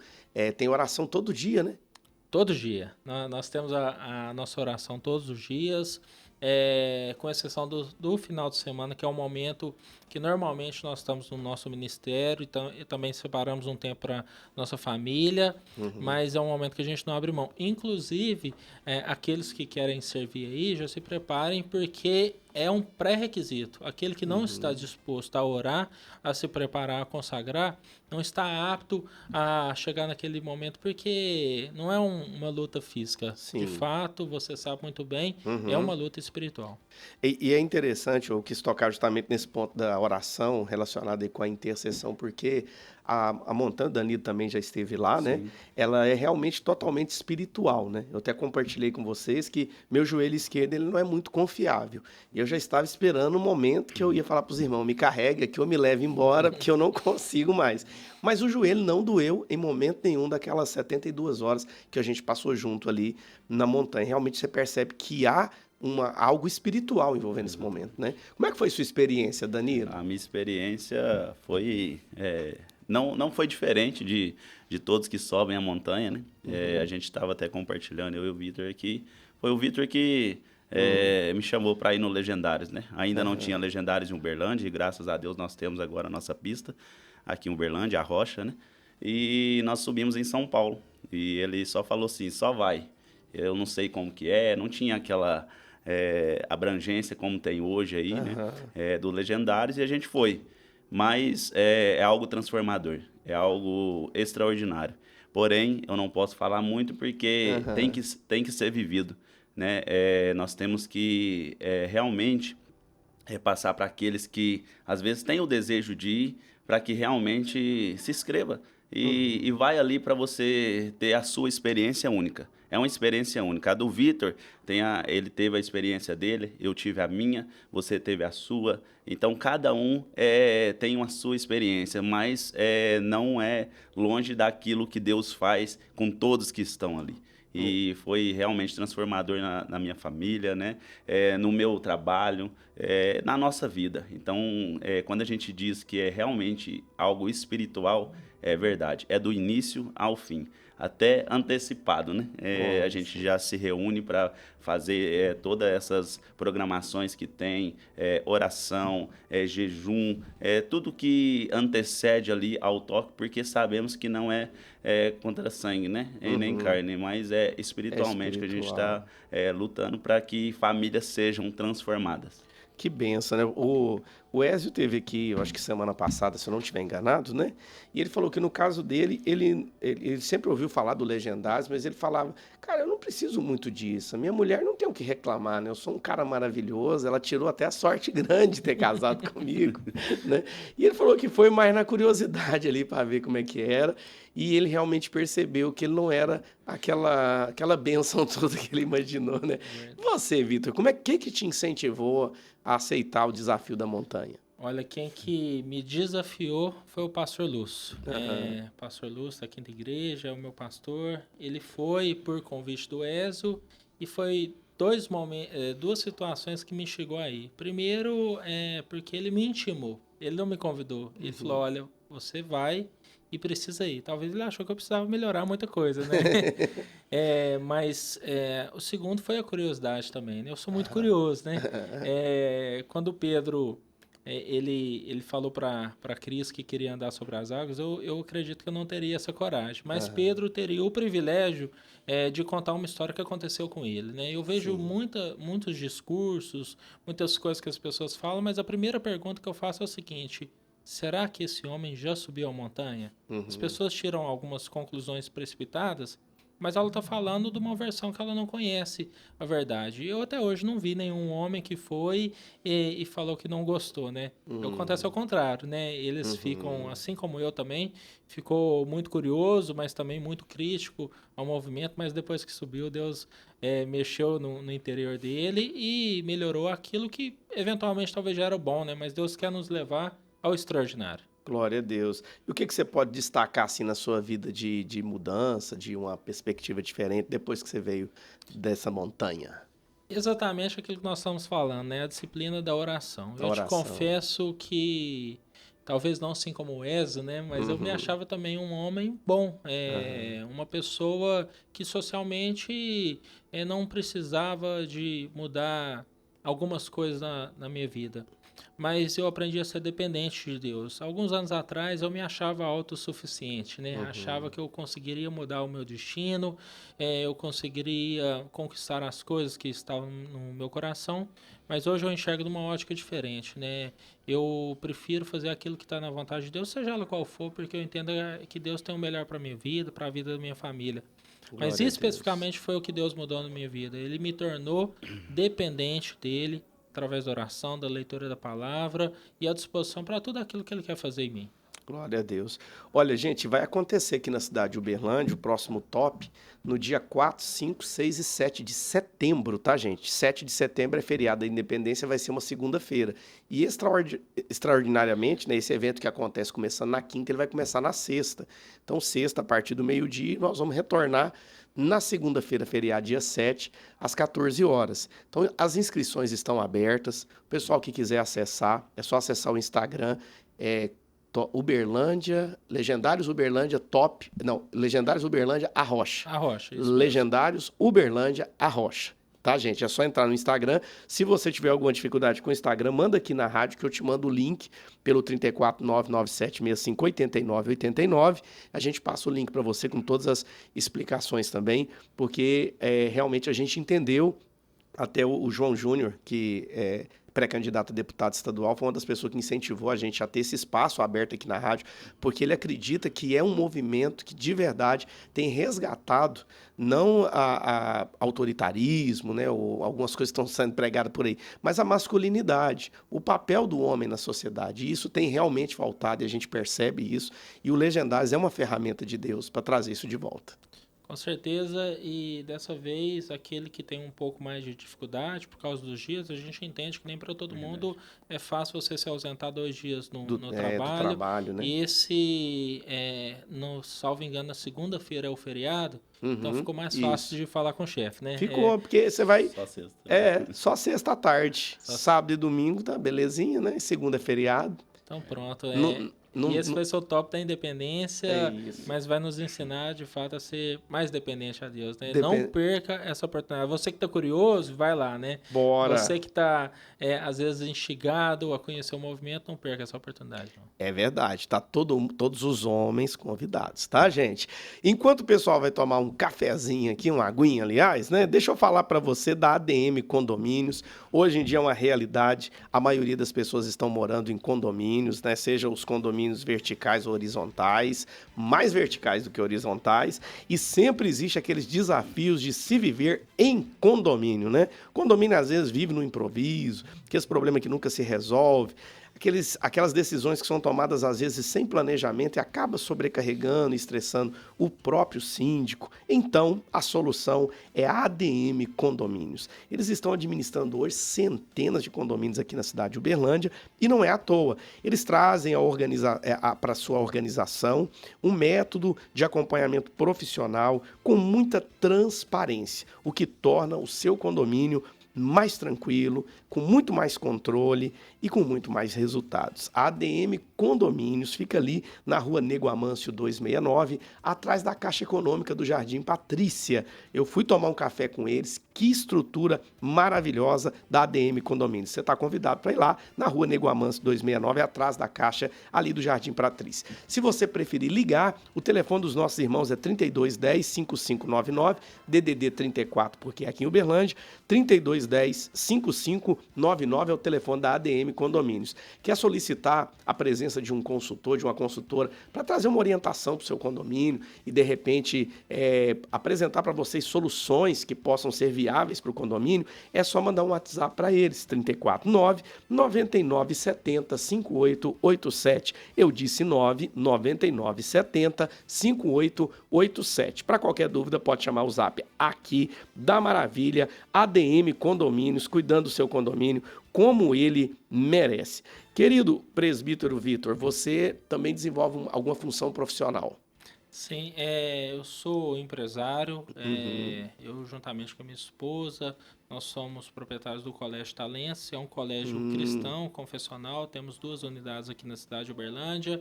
tem oração todo dia, né? Todo dia. Nós temos a nossa oração todos os dias, com exceção do final de semana, que é um momento que normalmente nós estamos no nosso ministério e também separamos um tempo para nossa família, mas é um momento que a gente não abre mão. Inclusive, aqueles que querem servir aí, já se preparem, porque é um pré-requisito. Aquele que não está disposto a orar, a se preparar, a consagrar, não está apto a chegar naquele momento, porque não é uma luta física. Sim. De fato, você sabe muito bem, é uma luta espiritual. E é interessante, eu quis tocar justamente nesse ponto da oração relacionada aí com a intercessão, porque a montanha, o Danilo também já esteve lá, né? Ela é realmente totalmente espiritual, né? Eu até compartilhei com vocês que meu joelho esquerdo ele não é muito confiável. E eu já estava esperando o momento que eu ia falar para os irmãos, me carregue aqui, eu me leve embora, porque eu não consigo mais. Mas o joelho não doeu em momento nenhum daquelas 72 horas que a gente passou junto ali na montanha. Realmente você percebe que há algo espiritual envolvendo esse momento, né? Como é que foi sua experiência, Danilo? A minha experiência foi... não foi diferente de todos que sobem a montanha, né? A gente estava até compartilhando, eu e o Vitor aqui. Foi o Vitor que me chamou para ir no Legendários, né? Ainda não tinha Legendários em Uberlândia, e graças a Deus nós temos agora a nossa pista aqui em Uberlândia, a Rocha, né? E nós subimos em São Paulo. E ele só falou assim, só vai. Eu não sei como que não tinha aquela abrangência como tem hoje aí, né? Do Legendários, e a gente foi. Mas é algo transformador, é algo extraordinário. Porém, eu não posso falar muito porque tem que ser vivido, né? Nós temos que realmente passar para aqueles que, às vezes, têm o desejo de ir, para que realmente se inscreva e vai ali para você ter a sua experiência única. É uma experiência única. A do Vitor, ele teve a experiência dele, eu tive a minha, você teve a sua. Então, cada um tem uma sua experiência, mas não é longe daquilo que Deus faz com todos que estão ali. E foi realmente transformador na minha família, né? No meu trabalho, na nossa vida. Então, quando a gente diz que é realmente algo espiritual, é verdade. É do início ao fim, até antecipado, né? A gente já se reúne para fazer todas essas programações que tem, oração, jejum, tudo que antecede ali ao toque, porque sabemos que não é contra sangue, né? E nem carne, mas é espiritualmente que a gente está lutando para que famílias sejam transformadas. Que benção, né? O Ézio teve aqui, eu acho que semana passada, se eu não estiver enganado, né? E ele falou que no caso dele, ele sempre ouviu falar do Legendários, mas ele falava, cara, eu não preciso muito disso. A minha mulher não tem o que reclamar, né? Eu sou um cara maravilhoso, ela tirou até a sorte grande de ter casado comigo, né? E ele falou que foi mais na curiosidade ali para ver como é que era. E ele realmente percebeu que ele não era aquela bênção toda que ele imaginou, né? Você, Vitor, como que te incentivou a aceitar o desafio da montanha? Olha, quem que me desafiou foi o pastor Lúcio. Pastor Lúcio da Quinta Igreja, é o meu pastor. Ele foi por convite do Ézio e foi duas situações que me chegou aí. Primeiro, porque ele me intimou. Ele não me convidou. Ele falou, olha, você vai e precisa ir. Talvez ele achou que eu precisava melhorar muita coisa, né? Mas o segundo foi a curiosidade também, né? Eu sou muito curioso, né? Quando o Pedro ele falou para Cris que queria andar sobre as águas, eu acredito que eu não teria essa coragem. Mas Pedro teria o privilégio de contar uma história que aconteceu com ele, né? Eu vejo muitos discursos, muitas coisas que as pessoas falam, mas a primeira pergunta que eu faço é o seguinte: será que esse homem já subiu a montanha? As pessoas tiram algumas conclusões precipitadas, mas ela está falando de uma versão que ela não conhece a verdade. Eu até hoje não vi nenhum homem que foi e falou que não gostou, né? Acontece ao contrário, né? Eles ficam, assim como eu também, ficou muito curioso, mas também muito crítico ao movimento, mas depois que subiu, Deus mexeu no interior dele e melhorou aquilo que eventualmente talvez já era bom, né? Mas Deus quer nos levar ao extraordinário. Glória a Deus. E o que você pode destacar assim na sua vida de mudança, de uma perspectiva diferente depois que você veio dessa montanha? Exatamente aquilo que nós estamos falando, né? A disciplina da oração. Eu te confesso que, talvez não assim como o Ezra, né? Mas eu me achava também um homem bom. Uma pessoa que socialmente não precisava de mudar algumas coisas na minha vida. Mas eu aprendi a ser dependente de Deus. Alguns anos atrás eu me achava autossuficiente, né? Achava que eu conseguiria mudar o meu destino, eu conseguiria conquistar as coisas que estavam no meu coração, mas hoje eu enxergo de uma ótica diferente, né? Eu prefiro fazer aquilo que está na vontade de Deus, seja ela qual for, porque eu entendo que Deus tem o melhor para a minha vida, para a vida da minha família. Mas especificamente foi o que Deus mudou na minha vida. Ele me tornou dependente dele, através da oração, da leitura da palavra e a disposição para tudo aquilo que Ele quer fazer em mim. Glória a Deus. Olha, gente, vai acontecer aqui na cidade de Uberlândia, o próximo top, no dia 4, 5, 6 e 7 de setembro, tá, gente? 7 de setembro é feriado da Independência, vai ser uma segunda-feira. E extraordinariamente, né, esse evento que acontece começando na quinta, ele vai começar na sexta. Então, sexta, a partir do meio-dia, nós vamos retornar na segunda-feira, feriado, dia 7, às 14 horas. Então, as inscrições estão abertas. O pessoal que quiser acessar, é só acessar o Instagram, Uberlândia, Legendários Uberlândia Top, não, Legendários Uberlândia Arrocha. Arrocha, isso Legendários Uberlândia Arrocha. Tá, gente? É só entrar no Instagram. Se você tiver alguma dificuldade com o Instagram, manda aqui na rádio que eu te mando o link pelo 34997658989. A gente passa o link para você com todas as explicações também, porque realmente a gente entendeu, até o João Júnior, que é pré-candidato a deputado estadual, foi uma das pessoas que incentivou a gente a ter esse espaço aberto aqui na rádio, porque ele acredita que é um movimento que, de verdade, tem resgatado não a autoritarismo, né, ou algumas coisas que estão sendo pregadas por aí, mas a masculinidade, o papel do homem na sociedade. E isso tem realmente faltado e a gente percebe isso. E o Legendários é uma ferramenta de Deus para trazer isso de volta. Com certeza, e dessa vez, aquele que tem um pouco mais de dificuldade por causa dos dias, a gente entende que nem para todo mundo é fácil você se ausentar 2 dias no trabalho. Do trabalho, né? E esse, salvo engano, na segunda-feira é o feriado, então ficou mais fácil de falar com o chefe, né? Ficou, porque você vai... Só sexta. Só sexta à tarde. Sábado e domingo, tá belezinha, né? Segunda é feriado. Então pronto, e esse vai ser o top da independência, mas vai nos ensinar, de fato, a ser mais dependente a Deus, né? Não perca essa oportunidade. Você que está curioso, vai lá, né? Bora! Você que está, às vezes, instigado a conhecer o movimento, não perca essa oportunidade. Não. É verdade, tá todos os homens convidados, tá, gente? Enquanto o pessoal vai tomar um cafezinho aqui, uma aguinha, aliás, né? Deixa eu falar para você da ADM Condomínios. Hoje em dia é uma realidade, a maioria das pessoas estão morando em condomínios, né? Seja os condomínios verticais ou horizontais, mais verticais do que horizontais, e sempre existe aqueles desafios de se viver em condomínio, né? Condomínio às vezes vive no improviso, aqueles problemas que nunca se resolve, aquelas decisões que são tomadas às vezes sem planejamento e acaba sobrecarregando e estressando o próprio síndico. Então, a solução é a ADM Condomínios. Eles estão administrando hoje centenas de condomínios aqui na cidade de Uberlândia e não é à toa. Eles trazem para a sua organização um método de acompanhamento profissional com muita transparência, o que torna o seu condomínio mais tranquilo, com muito mais controle e com muito mais resultados. A ADM Condomínios fica ali na rua Nego Amâncio 269, atrás da Caixa Econômica do Jardim Patrícia. Eu fui tomar um café com eles, que estrutura maravilhosa da ADM Condomínios. Você está convidado para ir lá na rua Nego Amâncio 269, atrás da Caixa ali do Jardim Patrícia. Se você preferir ligar, o telefone dos nossos irmãos é 3210-5599, DDD 34, porque é aqui em Uberlândia, 3210-5599 é o telefone da ADM Condomínios. Quer solicitar a presença de um consultor, de uma consultora, para trazer uma orientação para o seu condomínio e, de repente, apresentar para vocês soluções que possam ser viáveis para o condomínio, é só mandar um WhatsApp para eles, 349-9970-5887. Eu disse 99970-5887. Para qualquer dúvida, pode chamar o Zap aqui da Maravilha, ADM Condomínios, cuidando do seu condomínio como ele merece. Querido presbítero Vitor, você também desenvolve alguma função profissional? Sim, eu sou empresário, eu juntamente com a minha esposa, nós somos proprietários do Colégio Talentos, é um colégio cristão, confessional, temos 2 unidades aqui na cidade de Uberlândia.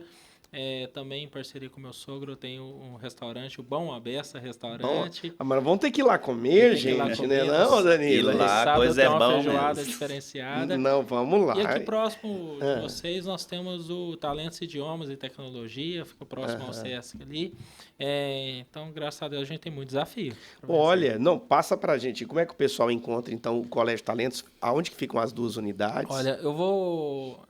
Também em parceria com meu sogro, eu tenho um restaurante, o Bom Abessa Restaurante. Bom, mas vamos ter que ir lá comer, gente, né? Não, Danilo? E lá, sábado coisa tem é uma bom feijoada mesmo. diferenciada. Não, vamos lá. E aqui próximo de vocês, nós temos o Talentos Idiomas e Tecnologia, fica próximo ao Sesc ali. Então, graças a Deus, a gente tem muito desafio. Olha, não, passa pra gente. Como é que o pessoal encontra, então, o Colégio Talentos? Aonde que ficam as 2 unidades? Olha, eu vou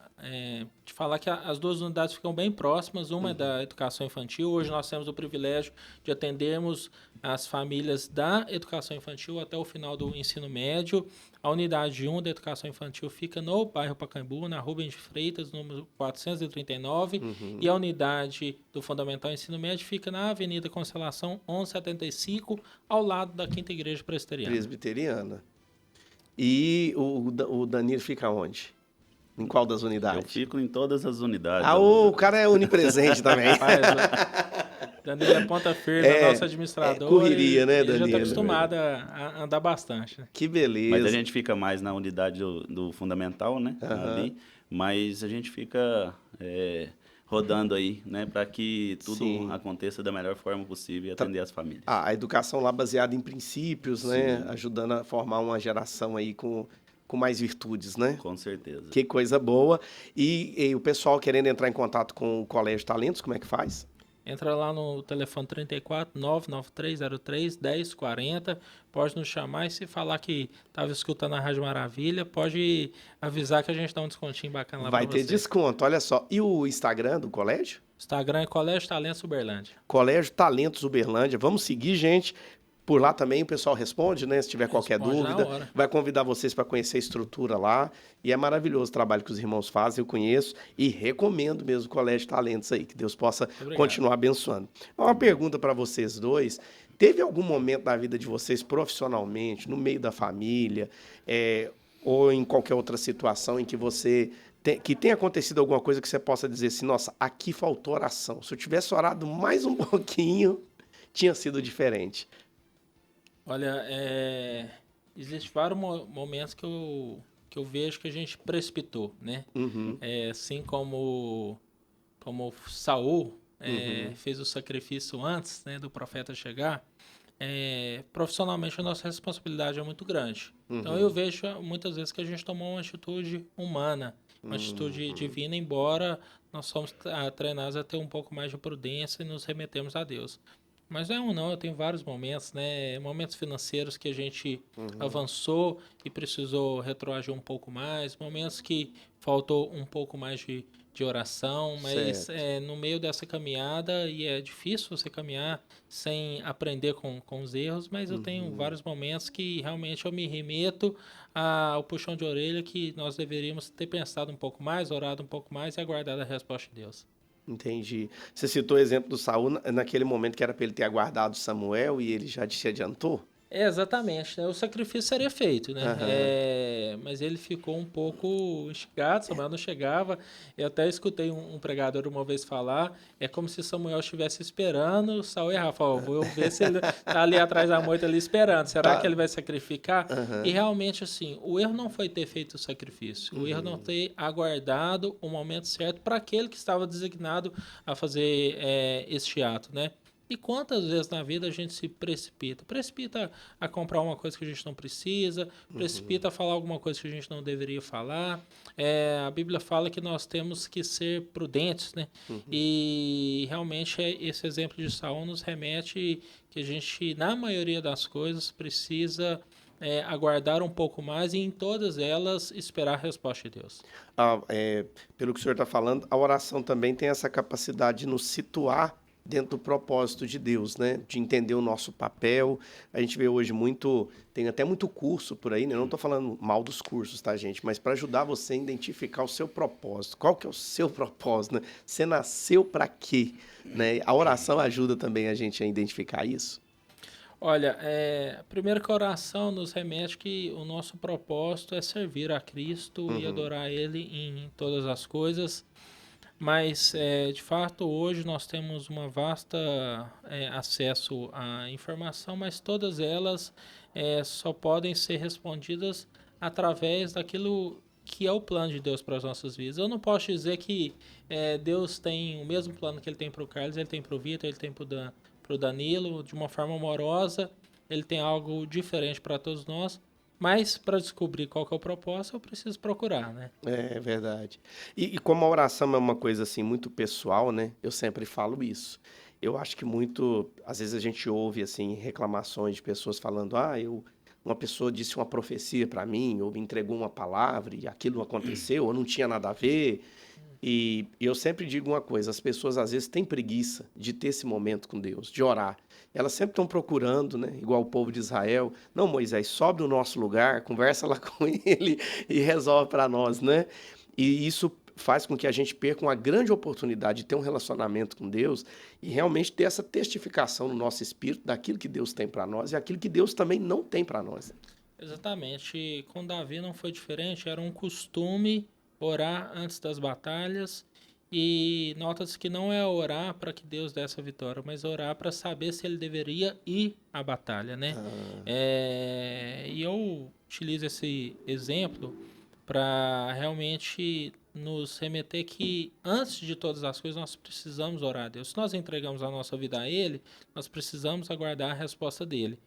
te falar que as 2 unidades ficam bem próximas. Uma é da educação infantil. Hoje nós temos o privilégio de atendermos as famílias da educação infantil até o final do ensino médio. A unidade 1 da educação infantil fica no bairro Pacaembu, na Rubens de Freitas, número 439. E a unidade do Fundamental Ensino Médio fica na Avenida Constelação 1175, ao lado da Quinta Igreja Presbiteriana. E o Danilo fica onde? Em qual das unidades? Eu fico em todas as unidades. O cara é onipresente também. Danilo é ponta firme, é nosso administrador. Correria, né, Danilo? Ele já está acostumado a andar bastante. Né? Que beleza. Mas a gente fica mais na unidade do fundamental, né? Ali. Mas a gente fica rodando aí, né? Para que tudo aconteça da melhor forma possível e atender as famílias. A educação lá baseada em princípios, né? Ajudando a formar uma geração aí com mais virtudes, né? Com certeza. Que coisa boa. E o pessoal querendo entrar em contato com o Colégio Talentos, como é que faz? Entra lá no telefone 34 99303 1040, pode nos chamar e se falar que estava escutando a Rádio Maravilha, pode avisar que a gente dá um descontinho bacana lá para você. Vai ter desconto, olha só. E o Instagram do colégio? Instagram é Colégio Talentos Uberlândia. Colégio Talentos Uberlândia. Vamos seguir, gente. Por lá também o pessoal responde, né? Se tiver qualquer dúvida, vai convidar vocês para conhecer a estrutura lá. E é maravilhoso o trabalho que os irmãos fazem, eu conheço e recomendo mesmo o Colégio Talentos aí, que Deus possa continuar abençoando. Uma pergunta para vocês dois. Teve algum momento da vida de vocês, profissionalmente, no meio da família, ou em qualquer outra situação em que que tenha acontecido alguma coisa que você possa dizer assim, nossa, aqui faltou oração. Se eu tivesse orado mais um pouquinho, tinha sido diferente. Olha, existem vários momentos que eu vejo que a gente precipitou, né? Assim como Saul fez o sacrifício antes, né, do profeta chegar, profissionalmente a nossa responsabilidade é muito grande. Então eu vejo muitas vezes que a gente tomou uma atitude humana, uma atitude divina, embora nós somos treinados a ter um pouco mais de prudência e nos remetemos a Deus. Mas não, eu tenho vários momentos, né? Momentos financeiros que a gente avançou e precisou retroagir um pouco mais, momentos que faltou um pouco mais de oração, mas no meio dessa caminhada, e é difícil você caminhar sem aprender com os erros, mas eu tenho vários momentos que realmente eu me remeto ao puxão de orelha que nós deveríamos ter pensado um pouco mais, orado um pouco mais e aguardado a resposta de Deus. Entendi. Você citou o exemplo do Saul naquele momento que era para ele ter aguardado Samuel e ele já se adiantou? Exatamente, né? O sacrifício seria feito, né? Aham. Mas ele ficou um pouco instigado, Samuel não chegava. Eu até escutei um pregador uma vez falar, é como se Samuel estivesse esperando Saul errar. Falou, vou ver se ele tá ali atrás da moita ali esperando. Será que Tá. ele vai sacrificar? E Aham. realmente, assim, o erro não foi ter feito o sacrifício. O erro não ter aguardado o momento certo para aquele que estava designado a fazer este ato, né? E quantas vezes na vida a gente se precipita? Precipita a comprar uma coisa que a gente não precisa, precipita a falar alguma coisa que a gente não deveria falar. A Bíblia fala que nós temos que ser prudentes, né? E realmente esse exemplo de Saul nos remete que a gente, na maioria das coisas, precisa aguardar um pouco mais e em todas elas esperar a resposta de Deus. Ah, pelo que o senhor está falando, a oração também tem essa capacidade de nos situar dentro do propósito de Deus, né? De entender o nosso papel. A gente vê hoje muito, tem até muito curso por aí, né? Eu não estou falando mal dos cursos, tá, gente? Mas para ajudar você a identificar o seu propósito. Qual que é o seu propósito, né? Você nasceu para quê? Né? A oração ajuda também a gente a identificar isso. Olha, primeiro que a oração nos remete que o nosso propósito é servir a Cristo e Uhum. adorar Ele em todas as coisas, mas de fato hoje nós temos uma vasta acesso à informação, mas todas elas só podem ser respondidas através daquilo que é o plano de Deus para as nossas vidas. Eu não posso dizer que Deus tem o mesmo plano que Ele tem para o Carlos, Ele tem para o Vitor, Ele tem para o Danilo, de uma forma amorosa, Ele tem algo diferente para todos nós, mas para descobrir qual que é o propósito, eu preciso procurar, né? É verdade. E como a oração é uma coisa assim muito pessoal, né? Eu sempre falo isso. Eu acho que muito, às vezes a gente ouve assim reclamações de pessoas falando: "Ah, uma pessoa disse uma profecia para mim, ou me entregou uma palavra e aquilo não aconteceu, ou não tinha nada a ver". E eu sempre digo uma coisa: as pessoas às vezes têm preguiça de ter esse momento com Deus, de orar. Elas sempre estão procurando, né? Igual o povo de Israel. Não, Moisés, sobe no nosso lugar, conversa lá com ele e resolve para nós, né? E isso faz com que a gente perca uma grande oportunidade de ter um relacionamento com Deus e realmente ter essa testificação no nosso espírito daquilo que Deus tem para nós e aquilo que Deus também não tem para nós. Exatamente. Com Davi não foi diferente, era um costume orar antes das batalhas. E nota-se que não é orar para que Deus desse a vitória, mas orar para saber se ele deveria ir à batalha, né? E eu utilizo esse exemplo para realmente nos remeter que antes de todas as coisas nós precisamos orar a Deus. Se nós entregamos a nossa vida a Ele, nós precisamos aguardar a resposta dele.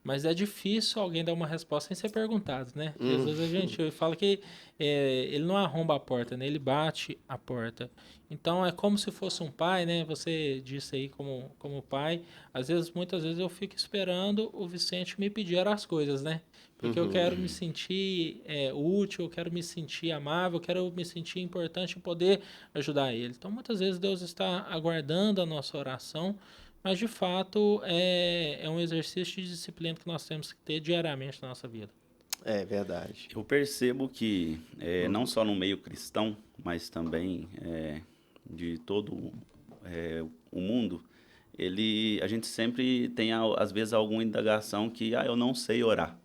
Mas é difícil alguém dar uma resposta sem ser perguntado, né? Hum, Jesus, a gente fala que ele não arromba a porta, né? Ele bate a porta. Então é como se fosse um pai, né? Você disse aí como pai. Às vezes, muitas vezes eu fico esperando o Vicente me pedir as coisas, né? Porque eu quero me sentir útil, eu quero me sentir amável, eu quero me sentir importante em poder ajudar ele. Então muitas vezes Deus está aguardando a nossa oração, mas de fato é um exercício de disciplina que nós temos que ter diariamente na nossa vida. é verdade. Eu percebo que, não só no meio cristão, mas também de todo o mundo, a gente sempre tem, às vezes, alguma indagação que, eu não sei orar.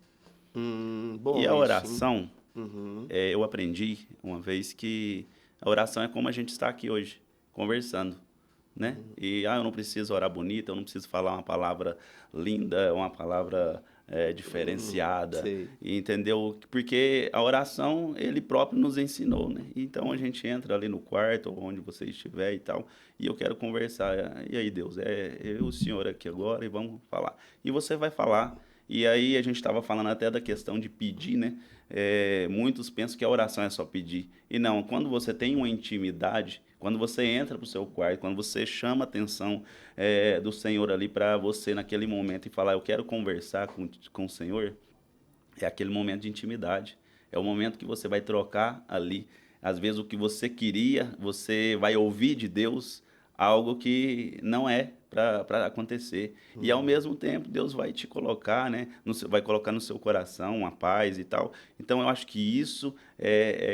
E Bom a isso, hein? oração, Uhum. eu aprendi uma vez que a oração é como a gente está aqui hoje, conversando, né? E eu não preciso orar bonito, eu não preciso falar uma palavra linda, uma palavra diferenciada, Sei. e entendeu? Porque a oração ele próprio nos ensinou, né? Então a gente entra ali no quarto, ou onde você estiver e tal, e eu quero conversar. E aí, Deus, eu e o senhor aqui agora e vamos falar. E você vai falar. E aí a gente estava falando até da questão de pedir, né? Muitos pensam que a oração é só pedir. E não, quando você tem uma intimidade, quando você entra para o seu quarto, quando você chama a atenção do Senhor ali para você naquele momento e falar, eu quero conversar com o Senhor, é aquele momento de intimidade. É o momento que você vai trocar ali. Às vezes o que você queria, você vai ouvir de Deus algo que não é para acontecer. E ao mesmo tempo Deus vai te colocar, né? Vai colocar no seu coração uma paz e tal. Então eu acho que isso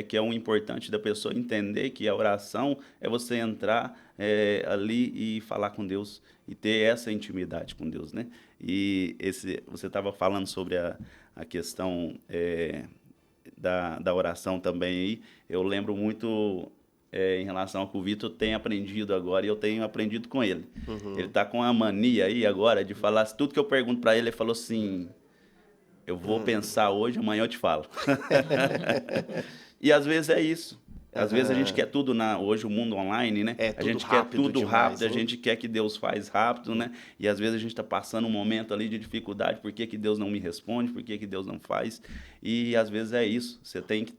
que é o importante da pessoa entender que a oração é você entrar ali e falar com Deus e ter essa intimidade com Deus, né? E você estava falando sobre a questão da oração também aí. Eu lembro muito em relação ao que o Vitor tem aprendido agora e eu tenho aprendido com ele. Ele está com a mania aí agora de falar tudo que eu pergunto para ele, ele falou assim, eu vou pensar hoje, amanhã eu te falo. E às vezes é isso. Às vezes a gente quer tudo hoje o mundo online, né? A gente quer tudo rápido, a gente quer que Deus faz rápido, né? E às vezes a gente está passando um momento ali de dificuldade, por que Deus não me responde, por que Deus não faz? E às vezes é isso, você tem que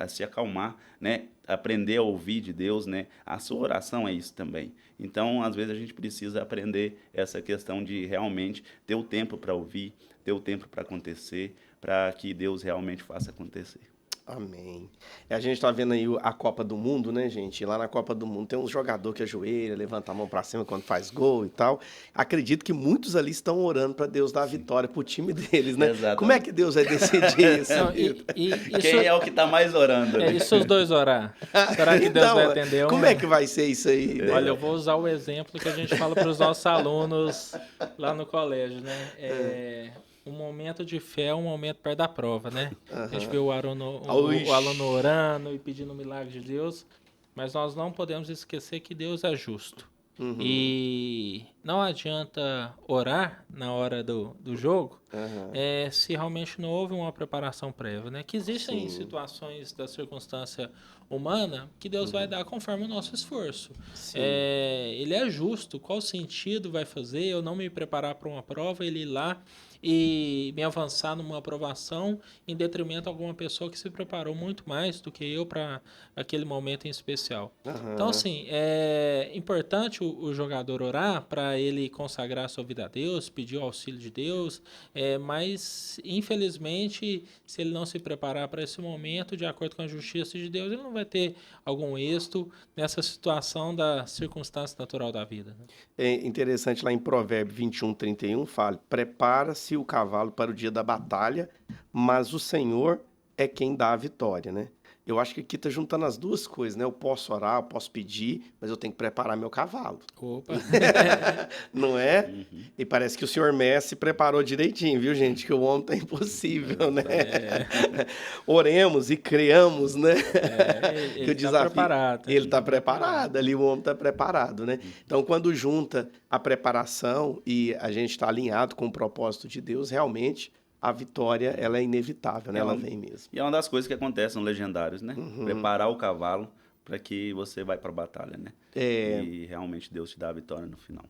se acalmar, né? Aprender a ouvir de Deus, né? A sua oração é isso também. Então, às vezes a gente precisa aprender essa questão de realmente ter o tempo para ouvir, ter o tempo para acontecer, para que Deus realmente faça acontecer. Amém. A gente tá vendo aí a Copa do Mundo, né, gente? E lá na Copa do Mundo tem uns jogador que ajoelha, levanta a mão pra cima quando faz gol e tal. Acredito que muitos ali estão orando para Deus dar a vitória pro time deles, né? Exatamente. Como é que Deus vai decidir isso? Não, Quem é o que está mais orando? E se os dois orar? Será que Deus Então, vai atender? como é que vai ser isso aí? Né? Olha, eu vou usar o exemplo que a gente fala para os nossos alunos lá no colégio, né? Um momento de fé é um momento perto da prova, né? A gente vê o aluno orando e pedindo o milagre de Deus, mas nós não podemos esquecer que Deus é justo. E não adianta orar na hora do jogo se realmente não houve uma preparação prévia, né? Que existem situações da circunstância humana que Deus vai dar conforme o nosso esforço. Ele é justo. Qual sentido vai fazer eu não me preparar para uma prova, ele ir lá e me avançar numa aprovação em detrimento de alguma pessoa que se preparou muito mais do que eu para aquele momento em especial. Então, assim, é importante o jogador orar para ele consagrar a sua vida a Deus, pedir o auxílio de Deus, mas, infelizmente, se ele não se preparar para esse momento, de acordo com a justiça de Deus, ele não vai ter algum êxito nessa situação da circunstância natural da vida. Né? É interessante lá em Provérbios 21:31 fala, prepara-se o cavalo para o dia da batalha, mas o Senhor é quem dá a vitória, né? Eu acho que aqui está juntando as duas coisas, né? Eu posso orar, eu posso pedir, mas eu tenho que preparar meu cavalo. Opa! Não é? E parece que o senhor Messi preparou direitinho, viu, gente? Que o homem tá impossível, né? Oremos e creamos, né? Ele está preparado. Ele está preparado, ali o homem está preparado, né? Então, quando junta a preparação e a gente está alinhado com o propósito de Deus, realmente a vitória ela é inevitável, né? Ela vem mesmo. E é uma das coisas que acontece nos Legendários, né? Preparar o cavalo para que você vai para a batalha, né? E realmente Deus te dá a vitória no final.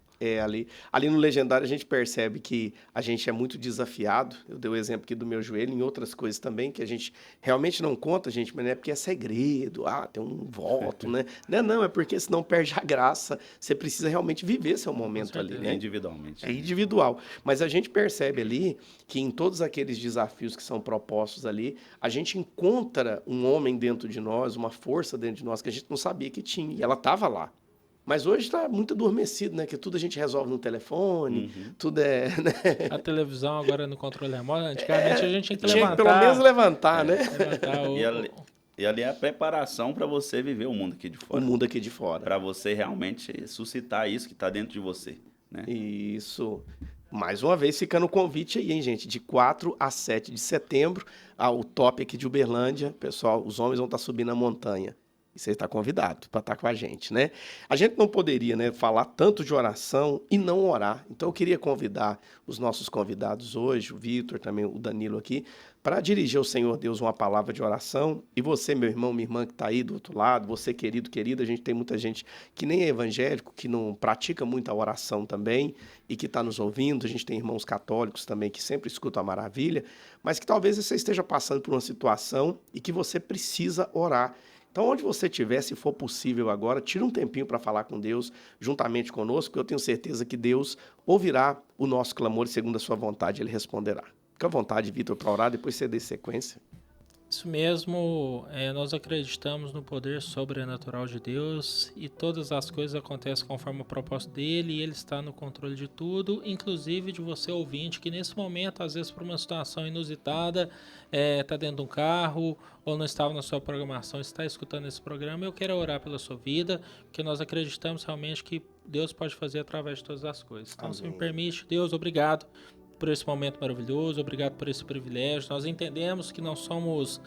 Ali no Legendário a gente percebe que a gente é muito desafiado. Eu dei o exemplo aqui do meu joelho, em outras coisas também, que a gente realmente não conta, gente, mas não é porque é segredo, tem um voto, né? Não, é porque senão perde a graça. Você precisa realmente viver seu momento ali, né? Individualmente. É individual. Mas a gente percebe ali que em todos aqueles desafios que são propostos ali, a gente encontra um homem dentro de nós, uma força dentro de nós que a gente não sabia que tinha, e ela estava lá. Mas hoje está muito adormecido, né? Que tudo a gente resolve no telefone, tudo é... Né? A televisão agora é no controle remoto. Antigamente a gente tinha que levantar. Pelo menos levantar, né? E ali é a preparação para você viver o mundo aqui de fora. O mundo aqui de fora. Para você realmente suscitar isso que está dentro de você, né? Isso. Mais uma vez, ficando o convite aí, hein, gente? De 4 a 7 de setembro, o top aqui de Uberlândia. Pessoal, os homens vão estar subindo a montanha. E você está convidado para estar com a gente, né? A gente não poderia, né, falar tanto de oração e não orar. Então, eu queria convidar os nossos convidados hoje, o Vitor, também o Danilo aqui, para dirigir ao Senhor Deus uma palavra de oração. E você, meu irmão, minha irmã que está aí do outro lado, você, querido, querida, a gente tem muita gente que nem é evangélico, que não pratica muito a oração também e que está nos ouvindo. A gente tem irmãos católicos também que sempre escutam a maravilha, mas que talvez você esteja passando por uma situação e que você precisa orar. Então, onde você estiver, se for possível agora, tira um tempinho para falar com Deus juntamente conosco, porque eu tenho certeza que Deus ouvirá o nosso clamor e, segundo a sua vontade, Ele responderá. Fica à vontade, Vitor, para orar, depois você dê sequência. Isso mesmo, nós acreditamos no poder sobrenatural de Deus e todas as coisas acontecem conforme o propósito dele e ele está no controle de tudo, inclusive de você ouvinte, que nesse momento, às vezes por uma situação inusitada, está dentro de um carro ou não estava na sua programação, está escutando esse programa. Eu quero orar pela sua vida, porque nós acreditamos realmente que Deus pode fazer através de todas as coisas. Então, se me permite, Deus, obrigado por esse momento maravilhoso, obrigado por esse privilégio. Nós entendemos que não somos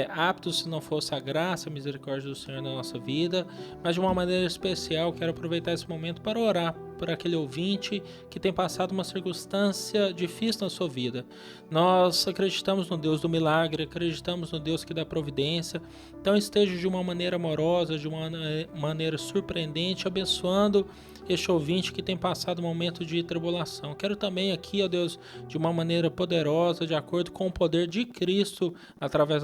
aptos se não fosse a graça e a misericórdia do Senhor na nossa vida, mas de uma maneira especial quero aproveitar esse momento para orar por aquele ouvinte que tem passado uma circunstância difícil na sua vida. Nós acreditamos no Deus do milagre, acreditamos no Deus que dá providência, então esteja de uma maneira amorosa, de uma maneira surpreendente, abençoando este ouvinte que tem passado um momento de tribulação. Quero também aqui, ó Deus, de uma maneira poderosa, de acordo com o poder de Cristo, através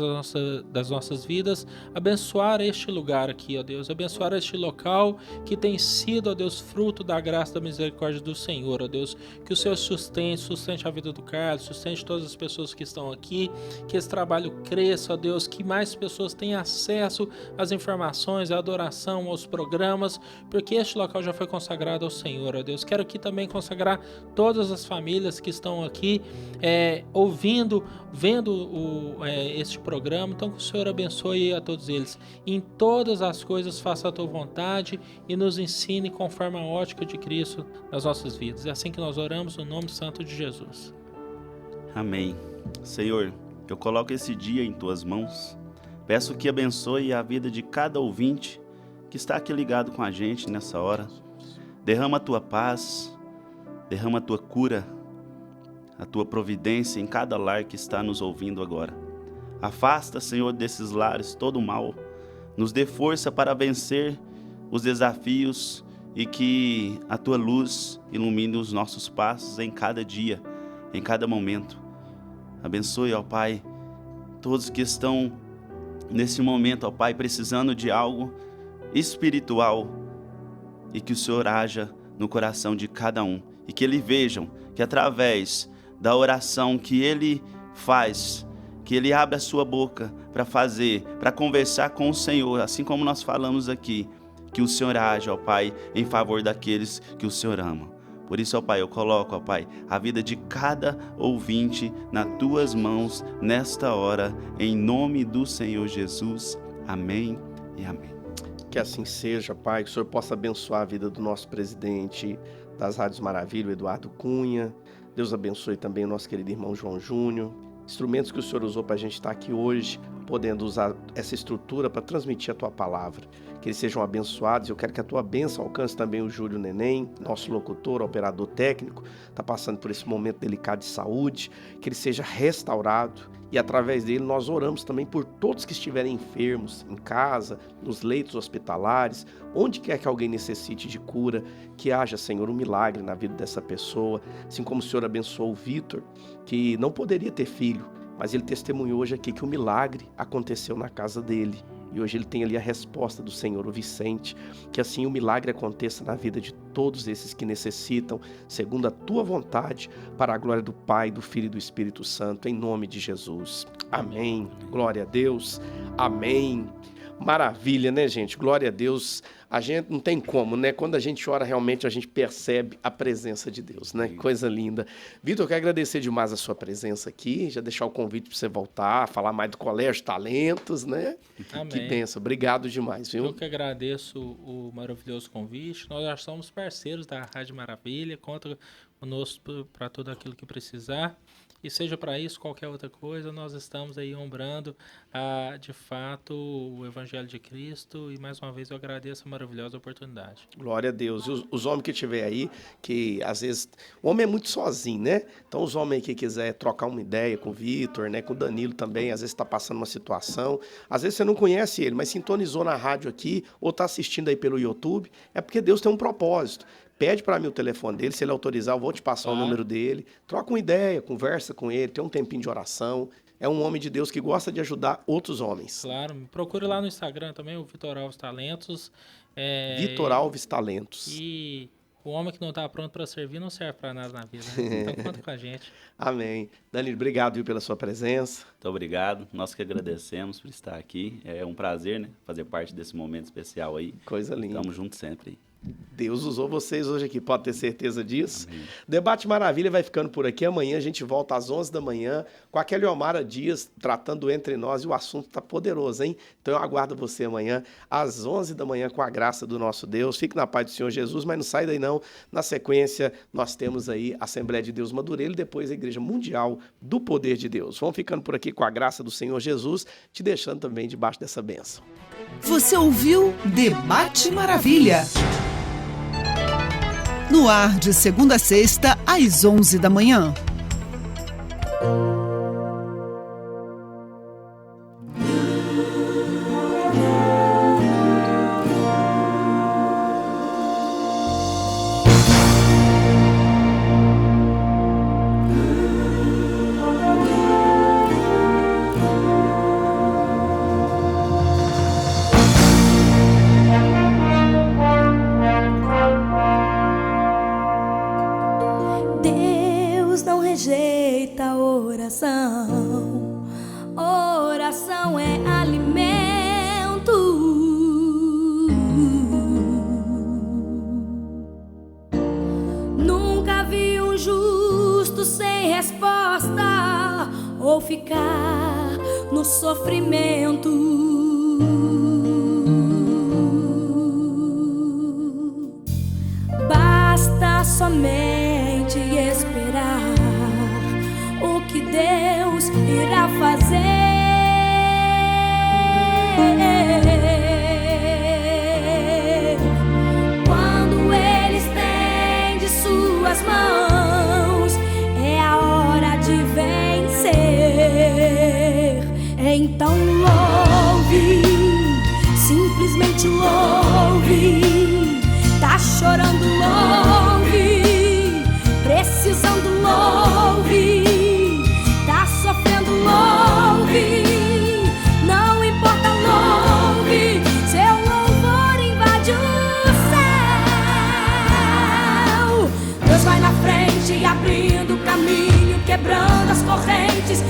das nossas vidas, abençoar este lugar aqui, ó Deus, abençoar este local que tem sido, ó Deus, fruto da graça e da misericórdia do Senhor, ó Deus, que o Senhor sustente a vida do Carlos, sustente todas as pessoas que estão aqui, que esse trabalho cresça, ó Deus, que mais pessoas tenham acesso às informações, à adoração, aos programas, porque este local já foi consagrado ao Senhor, ó Deus. Quero aqui também consagrar todas as famílias que estão aqui ouvindo, vendo este programa. Então que o Senhor abençoe a todos eles. Em todas as coisas faça a tua vontade e nos ensine conforme a ótica de Cristo nas nossas vidas. É assim que nós oramos no nome santo de Jesus. Amém. Senhor, eu coloco esse dia em tuas mãos. Peço que abençoe a vida de cada ouvinte que está aqui ligado com a gente nessa hora. Derrama a tua paz, derrama a tua cura, a tua providência em cada lar que está nos ouvindo agora. Afasta, Senhor, desses lares todo o mal. Nos dê força para vencer os desafios e que a tua luz ilumine os nossos passos em cada dia, em cada momento. Abençoe, ó Pai, todos que estão nesse momento, ó Pai, precisando de algo espiritual, e que o Senhor haja no coração de cada um. E que eles vejam que através da oração que ele faz, que ele abre a sua boca para fazer, para conversar com o Senhor, assim como nós falamos aqui, que o Senhor haja, ó Pai, em favor daqueles que o Senhor ama. Por isso, ó Pai, eu coloco, ó Pai, a vida de cada ouvinte nas tuas mãos nesta hora, em nome do Senhor Jesus. Amém e amém. Que assim seja, Pai, que o Senhor possa abençoar a vida do nosso presidente das Rádios Maravilha, o Eduardo Cunha. Deus abençoe também o nosso querido irmão João Júnior. Instrumentos que o Senhor usou para a gente estar aqui hoje, podendo usar essa estrutura para transmitir a Tua palavra. Que eles sejam abençoados. Eu quero que a Tua bênção alcance também o Júlio Neném, nosso locutor, operador técnico, está passando por esse momento delicado de saúde. Que ele seja restaurado. E através dele nós oramos também por todos que estiverem enfermos, em casa, nos leitos hospitalares, onde quer que alguém necessite de cura, que haja, Senhor, um milagre na vida dessa pessoa. Assim como o Senhor abençoou o Vitor, que não poderia ter filho, mas ele testemunhou hoje aqui que o milagre aconteceu na casa dele. E hoje ele tem ali a resposta do Senhor, o Vicente. Que assim o milagre aconteça na vida de todos esses que necessitam, segundo a Tua vontade, para a glória do Pai, do Filho e do Espírito Santo, em nome de Jesus. Amém. Glória a Deus. Amém. Maravilha, né, gente? Glória a Deus. A gente não tem como, né? Quando a gente ora, realmente a gente percebe a presença de Deus, né? Coisa linda. Vitor, eu quero agradecer demais a sua presença aqui, já deixar o convite para você voltar, falar mais do Colégio Talentos, né? Amém. Que bênção. Obrigado demais, viu? Eu que agradeço o maravilhoso convite. Nós já somos parceiros da Rádio Maravilha. Conta conosco para tudo aquilo que precisar. E seja para isso, qualquer outra coisa, nós estamos aí honrando, de fato, o Evangelho de Cristo. E mais uma vez eu agradeço a maravilhosa oportunidade. Glória a Deus. E os homens que estiver aí, que às vezes... O homem é muito sozinho, né? Então os homens que quiser trocar uma ideia com o Vitor, né? Com o Danilo também, às vezes está passando uma situação. Às vezes você não conhece ele, mas sintonizou na rádio aqui ou está assistindo aí pelo YouTube. É porque Deus tem um propósito. Pede para mim o telefone dele, se ele autorizar, eu vou te passar o número dele. Troca uma ideia, conversa com ele, tem um tempinho de oração. É um homem de Deus que gosta de ajudar outros homens. Claro, me procure lá no Instagram também, o Vitor Alves Talentos. Vitor Alves Talentos. E o homem que não está pronto para servir não serve para nada na vida, né? Então conta com a gente. Amém. Danilo, obrigado, viu, pela sua presença. Muito obrigado. Nós que agradecemos por estar aqui. É um prazer, né? Fazer parte desse momento especial aí. Coisa linda. Tamo junto sempre. Deus usou vocês hoje aqui, pode ter certeza disso. Amém. Debate Maravilha vai ficando por aqui. Amanhã a gente volta às 11 da manhã com a Keliomara Dias tratando Entre Nós, e o assunto está poderoso, hein? Então eu aguardo você amanhã às 11 da manhã com a graça do nosso Deus. Fique na paz do Senhor Jesus, mas não sai daí não. Na sequência, nós temos aí a Assembleia de Deus Madureira e depois a Igreja Mundial do Poder de Deus. Vamos ficando por aqui com a graça do Senhor Jesus, te deixando também debaixo dessa bênção. Você ouviu Debate Maravilha. No ar de segunda a sexta, às 11 da manhã. Rejeita a oração, oração é alimento. Nunca vi um justo sem resposta ou ficar no sofrimento. Basta somente esperar o que Deus irá fazer. Quando Ele estende suas mãos, é a hora de vencer. Então louve, simplesmente louve. Tá chorando, louve. Precisando, louve. Louve, não importa, louve. Seu louvor invade o céu. Deus vai na frente, abrindo o caminho, quebrando as correntes.